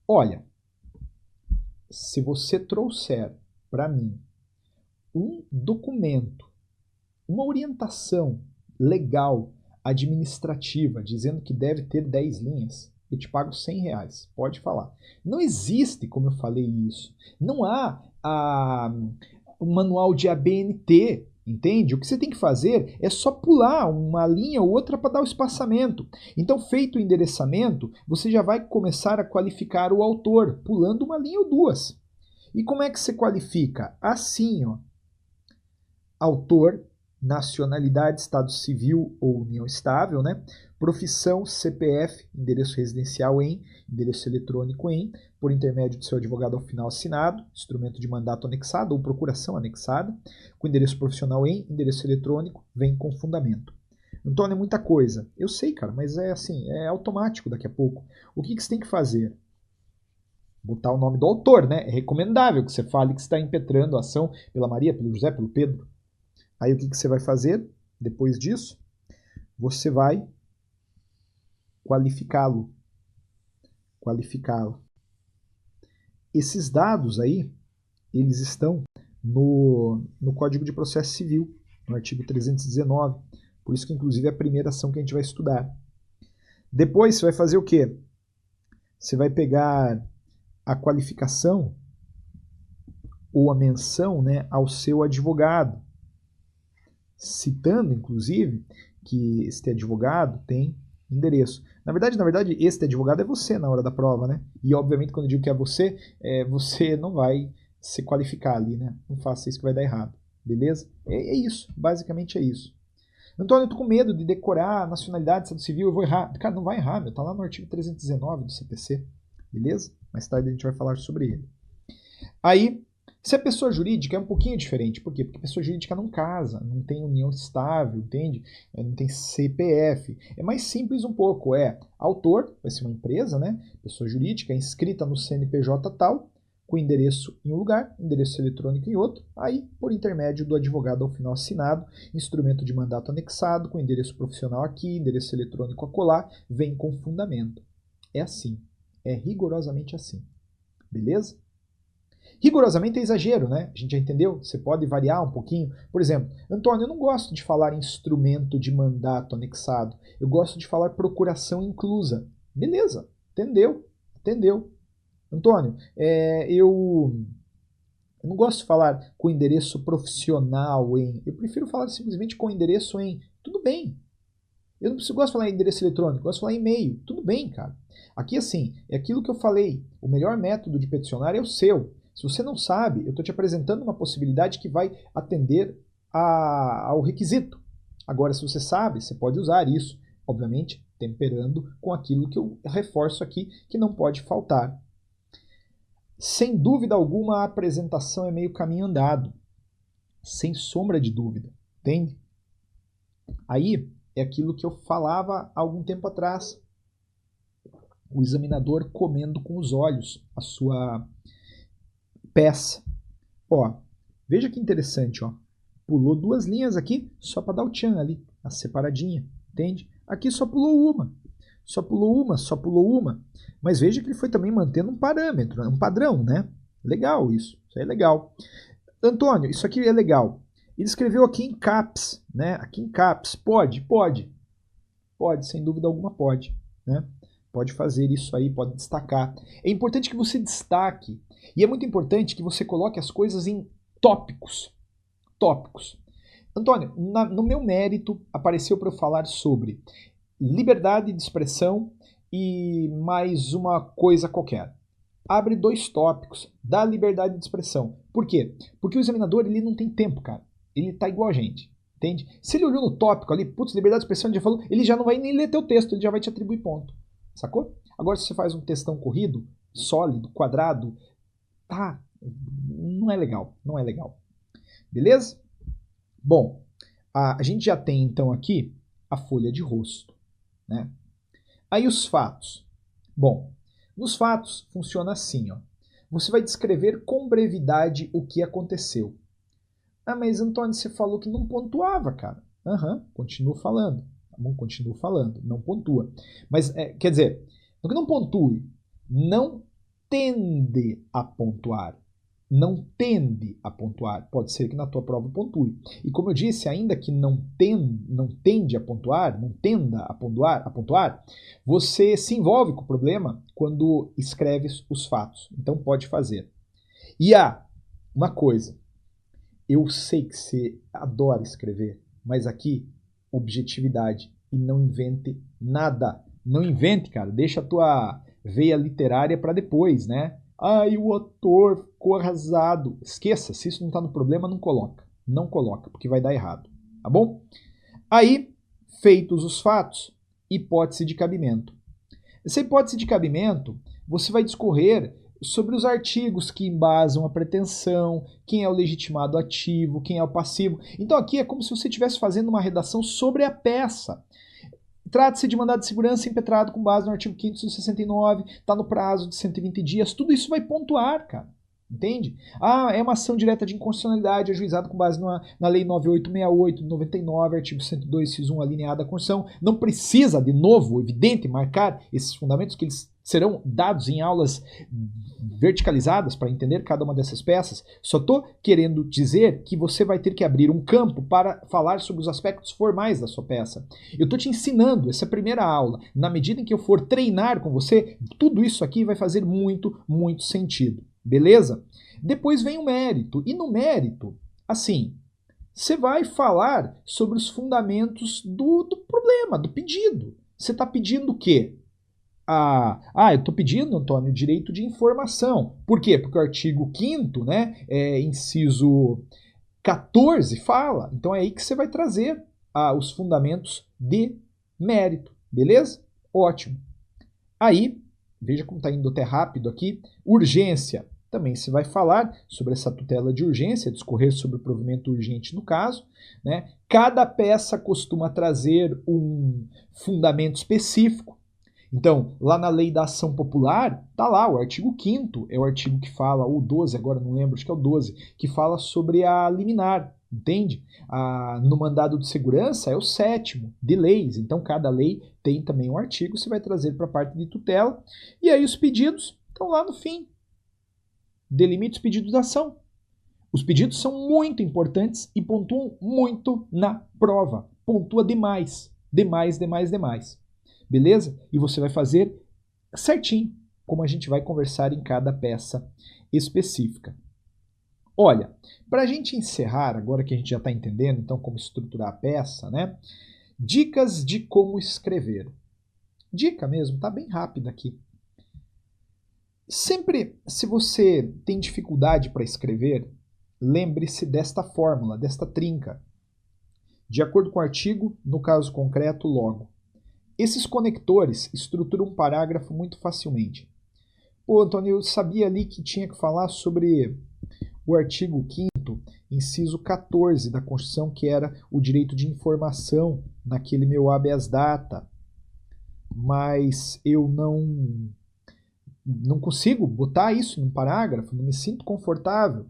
Olha, se você trouxer para mim um documento, uma orientação legal, administrativa, dizendo que deve ter 10 linhas, eu te pago R$100, pode falar. Não existe, como eu falei, isso. Não há um manual de ABNT, entende? O que você tem que fazer é só pular uma linha ou outra para dar o espaçamento. Então, feito o endereçamento, você já vai começar a qualificar o autor, pulando uma linha ou duas. E como é que você qualifica? Assim, ó. Autor, nacionalidade, estado civil ou união estável, né? Profissão, CPF, endereço residencial em, endereço eletrônico em, por intermédio do seu advogado ao final assinado, instrumento de mandato anexado ou procuração anexada, com endereço profissional em, endereço eletrônico, vem com fundamento. Antônio, é muita coisa. Eu sei, cara, mas é assim, é automático daqui a pouco. O que você tem que fazer? Botar o nome do autor, né? É recomendável que você fale que está impetrando a ação pela Maria, pelo José, pelo Pedro. Aí o que você vai fazer depois disso? Você vai qualificá-lo. Esses dados aí, eles estão no Código de Processo Civil, no artigo 319. Por isso que, inclusive, é a primeira ação que a gente vai estudar. Depois você vai fazer o quê? Você vai pegar a qualificação ou a menção, né, ao seu advogado, citando, inclusive, que este advogado tem endereço. Na verdade, este advogado é você na hora da prova, né? E, obviamente, quando eu digo que é você não vai se qualificar ali, né? Não faça isso que vai dar errado, beleza? É isso, basicamente é isso. Antônio, eu tô com medo de decorar a nacionalidade, estado civil, eu vou errar. Cara, não vai errar, meu, tá lá no artigo 319 do CPC, beleza? Mais tarde a gente vai falar sobre ele. Aí, se é pessoa jurídica, é um pouquinho diferente. Por quê? Porque pessoa jurídica não casa, não tem união estável, entende? Não tem CPF. É mais simples um pouco. Autor, vai ser uma empresa, né? Pessoa jurídica, inscrita no CNPJ tal, com endereço em um lugar, endereço eletrônico em outro. Aí, por intermédio do advogado ao final assinado, instrumento de mandato anexado, com endereço profissional aqui, endereço eletrônico acolá, vem com fundamento. É assim. É rigorosamente assim. Beleza? Rigorosamente é exagero, né? A gente já entendeu? Você pode variar um pouquinho. Por exemplo, Antônio, eu não gosto de falar instrumento de mandato anexado. Eu gosto de falar procuração inclusa. Beleza, entendeu. Antônio, eu não gosto de falar com endereço profissional em. Eu prefiro falar simplesmente com endereço em. Tudo bem. Eu não gosto de falar em endereço eletrônico, eu gosto de falar em e-mail. Tudo bem, cara. Aqui, assim, é aquilo que eu falei. O melhor método de peticionar é o seu. Se você não sabe, eu estou te apresentando uma possibilidade que vai atender ao requisito. Agora, se você sabe, você pode usar isso, obviamente, temperando com aquilo que eu reforço aqui, que não pode faltar. Sem dúvida alguma, a apresentação é meio caminho andado. Sem sombra de dúvida. Entende? Aí é aquilo que eu falava há algum tempo atrás. O examinador comendo com os olhos a sua peça. Ó, veja que interessante, ó. Pulou duas linhas aqui só para dar o tchan ali, a separadinha, entende? Aqui só pulou uma. Mas veja que ele foi também mantendo um parâmetro, um padrão, né? Legal isso aí é legal. Antônio, isso aqui é legal. Ele escreveu aqui em caps, né? Aqui em caps. Pode, sem dúvida alguma pode, né? Pode fazer isso aí, pode destacar. É importante que você destaque. E é muito importante que você coloque as coisas em tópicos. Antônio, no meu mérito apareceu para eu falar sobre liberdade de expressão e mais uma coisa qualquer. Abre 2 tópicos da liberdade de expressão. Por quê? Porque o examinador ele não tem tempo, cara. Ele tá igual a gente. Entende? Se ele olhou no tópico ali, putz, liberdade de expressão, ele já falou, ele já não vai nem ler teu texto, ele já vai te atribuir ponto. Sacou? Agora, se você faz um textão corrido, sólido, quadrado, tá, não é legal, não é legal. Beleza? Bom, a gente já tem então aqui a folha de rosto, né? Aí os fatos. Bom, nos fatos funciona assim, ó. Você vai descrever com brevidade o que aconteceu. Ah, mas Antônio, você falou que não pontuava, cara. Aham, continuo falando. Tá bom? Continuo falando, não pontua. Mas, quer dizer, no que não pontue, não tende a pontuar. Não tende a pontuar. Pode ser que na tua prova pontue. E como eu disse, ainda que não tende a pontuar, não tenda a pontuar, você se envolve com o problema quando escreves os fatos. Então pode fazer. E uma coisa. Eu sei que você adora escrever, mas aqui, objetividade. E não invente nada. Não invente, cara. Deixa a tua veia literária para depois, né? Ai, o autor ficou arrasado. Esqueça, se isso não está no problema, não coloca. Não coloca, porque vai dar errado. Tá bom? Aí, feitos os fatos, hipótese de cabimento. Essa hipótese de cabimento, você vai discorrer sobre os artigos que embasam a pretensão, quem é o legitimado ativo, quem é o passivo. Então aqui é como se você estivesse fazendo uma redação sobre a peça. Trata-se de mandado de segurança impetrado com base no artigo 569, está no prazo de 120 dias, tudo isso vai pontuar, cara. Entende? É uma ação direta de inconstitucionalidade ajuizada com base na Lei 9868 de 99, artigo 102, inciso 1, alineada à Constituição. Não precisa, de novo, evidente, marcar esses fundamentos, que eles serão dados em aulas verticalizadas para entender cada uma dessas peças. Só estou querendo dizer que você vai ter que abrir um campo para falar sobre os aspectos formais da sua peça. Eu estou te ensinando essa primeira aula. Na medida em que eu for treinar com você, tudo isso aqui vai fazer muito, muito sentido. Beleza? Depois vem o mérito. E no mérito, assim, você vai falar sobre os fundamentos do problema, do pedido. Você está pedindo o quê? Eu estou pedindo, Antônio, direito de informação. Por quê? Porque o artigo 5º, né, inciso 14, fala. Então é aí que você vai trazer os fundamentos de mérito. Beleza? Ótimo. Aí, veja como está indo até rápido aqui. Urgência. Também se vai falar sobre essa tutela de urgência, discorrer sobre o provimento urgente no caso. Né? Cada peça costuma trazer um fundamento específico. Então, lá na lei da ação popular, tá lá o artigo 5º, é o artigo que fala, ou 12, agora não lembro, acho que é o 12, que fala sobre a liminar, entende? No mandado de segurança é o 7º, de leis, então cada lei tem também um artigo, você vai trazer para a parte de tutela, e aí os pedidos estão lá no fim. Delimite os pedidos da ação. Os pedidos são muito importantes e pontuam muito na prova. Pontua demais, demais, demais, demais. Beleza? E você vai fazer certinho, como a gente vai conversar em cada peça específica. Olha, para a gente encerrar, agora que a gente já está entendendo então como estruturar a peça, né? Dicas de como escrever. Dica mesmo, tá bem rápida aqui. Sempre, se você tem dificuldade para escrever, lembre-se desta fórmula, desta trinca. De acordo com o artigo, no caso concreto, logo. Esses conectores estruturam um parágrafo muito facilmente. Pô, Antônio, eu sabia ali que tinha que falar sobre o artigo 5º, inciso 14 da Constituição, que era o direito de informação naquele meu habeas data. Mas eu não consigo botar isso num parágrafo, não me sinto confortável.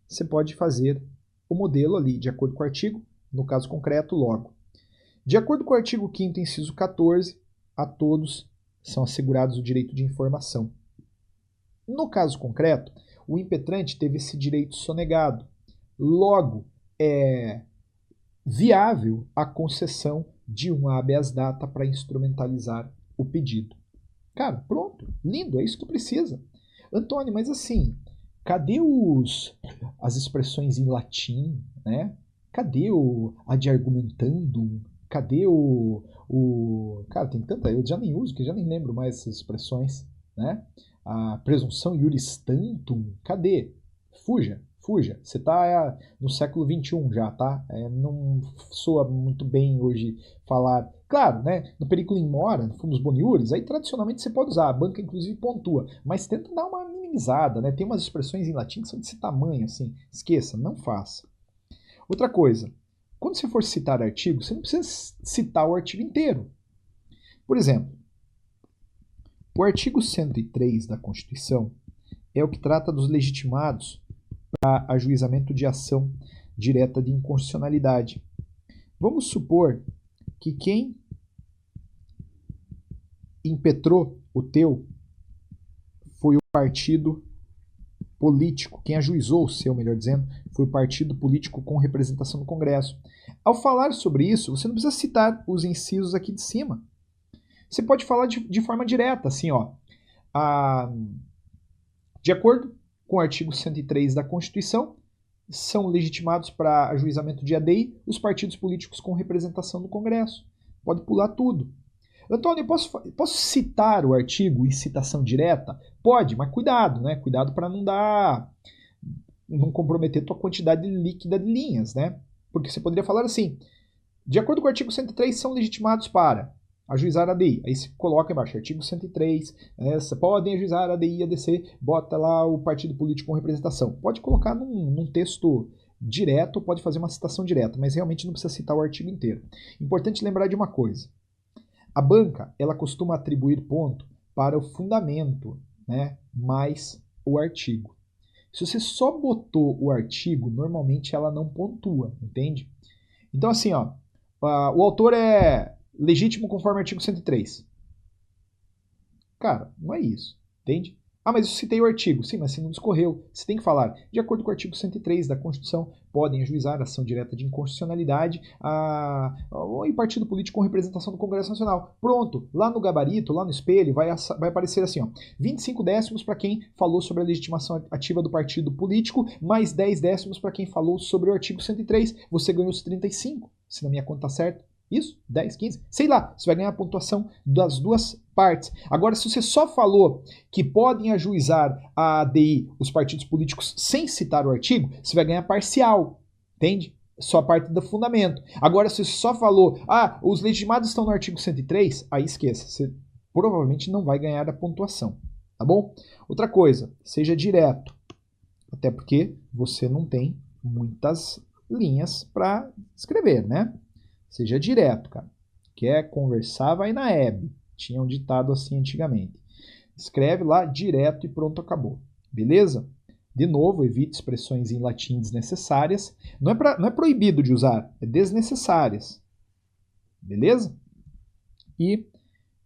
Você pode fazer o modelo ali, de acordo com o artigo, no caso concreto, logo. De acordo com o artigo 5º, inciso 14, a todos são assegurados o direito de informação. No caso concreto, o impetrante teve esse direito sonegado. Logo, é viável a concessão de um habeas data para instrumentalizar o pedido. Cara, pronto, lindo, é isso que precisa. Antônio, mas assim, cadê as expressões em latim, né? Cadê ad argumentandum? Cadê Cara, tem tanta, eu já nem uso, que já nem lembro mais essas expressões, né? A presunção iuris tantum, cadê? Fuja fuja. Você está no século XXI já, tá? Não soa muito bem hoje falar. Claro, né? No periculum in mora, no fumus boniuris, aí tradicionalmente você pode usar, a banca inclusive pontua, mas tenta dar uma minimizada, né? Tem umas expressões em latim que são desse tamanho, assim. Esqueça, não faça. Outra coisa, quando você for citar artigo, você não precisa citar o artigo inteiro. Por exemplo, o artigo 103 da Constituição é o que trata dos legitimados para ajuizamento de ação direta de inconstitucionalidade. Vamos supor que quem impetrou o teu foi o partido político, quem ajuizou o seu, melhor dizendo, foi o partido político com representação no Congresso. Ao falar sobre isso, você não precisa citar os incisos aqui de cima. Você pode falar de forma direta, assim, ó. De acordo com o artigo 103 da Constituição, são legitimados para ajuizamento de ADI os partidos políticos com representação no Congresso. Pode pular tudo. Antônio, posso citar o artigo em citação direta? Pode, mas cuidado, né? Cuidado para não comprometer tua quantidade líquida de linhas, né? Porque você poderia falar assim, de acordo com o artigo 103, são legitimados para ajuizar a ADI. Aí se coloca embaixo, artigo 103, podem ajuizar a ADI e ADC, bota lá o partido político com representação. Pode colocar num texto direto, pode fazer uma citação direta, mas realmente não precisa citar o artigo inteiro. Importante lembrar de uma coisa. A banca, ela costuma atribuir ponto para o fundamento, né, mais o artigo. Se você só botou o artigo, normalmente ela não pontua, entende? Então assim, ó, o autor é legítimo conforme o artigo 103. Cara, não é isso, entende? Ah, mas eu citei o artigo. Sim, mas você não discorreu. Você tem que falar, de acordo com o artigo 103 da Constituição, podem ajuizar ação direta de inconstitucionalidade em partido político com representação do Congresso Nacional. Pronto, lá no gabarito, lá no espelho, vai aparecer assim, ó, 25 décimos para quem falou sobre a legitimação ativa do partido político, mais 10 décimos para quem falou sobre o artigo 103. Você ganhou os 35, se na minha conta tá certo. Isso? 10, 15? Sei lá, você vai ganhar a pontuação das duas partes. Agora, se você só falou que podem ajuizar a ADI os partidos políticos sem citar o artigo, você vai ganhar parcial, entende? Só a parte do fundamento. Agora, se você só falou, os legitimados estão no artigo 103, aí esqueça, você provavelmente não vai ganhar a pontuação, tá bom? Outra coisa, seja direto, até porque você não tem muitas linhas para escrever, né? Seja direto, cara. Quer conversar, vai na Hebe. Tinha um ditado assim antigamente. Escreve lá direto e pronto, acabou. Beleza? De novo, evite expressões em latim desnecessárias. Não é proibido de usar, é desnecessárias. Beleza? E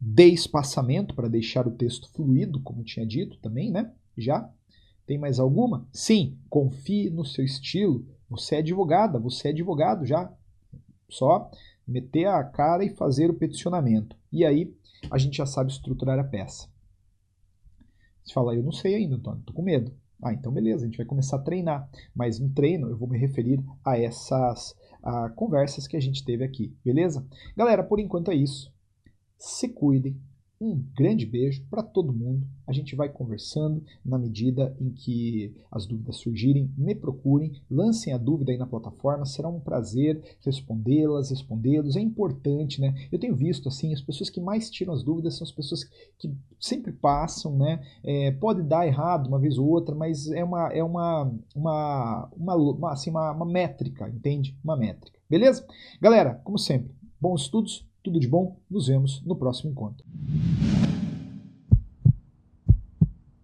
dê espaçamento para deixar o texto fluido, como eu tinha dito também, né? Já? Tem mais alguma? Sim, confie no seu estilo. Você é advogada, você é advogado já. Só meter a cara e fazer o peticionamento. E aí a gente já sabe estruturar a peça. Você fala, eu não sei ainda, Antônio, tô com medo. Então beleza, a gente vai começar a treinar. Mas no treino eu vou me referir a essas conversas que a gente teve aqui, beleza? Galera, por enquanto é isso. Se cuidem. Um grande beijo para todo mundo. A gente vai conversando na medida em que as dúvidas surgirem. Me procurem, lancem a dúvida aí na plataforma. Será um prazer respondê-los. É importante, né? Eu tenho visto assim, as pessoas que mais tiram as dúvidas são as pessoas que sempre passam, né? Pode dar errado uma vez ou outra, mas é uma métrica, entende? Uma métrica. Beleza? Galera, como sempre, bons estudos. Tudo de bom, nos vemos no próximo encontro.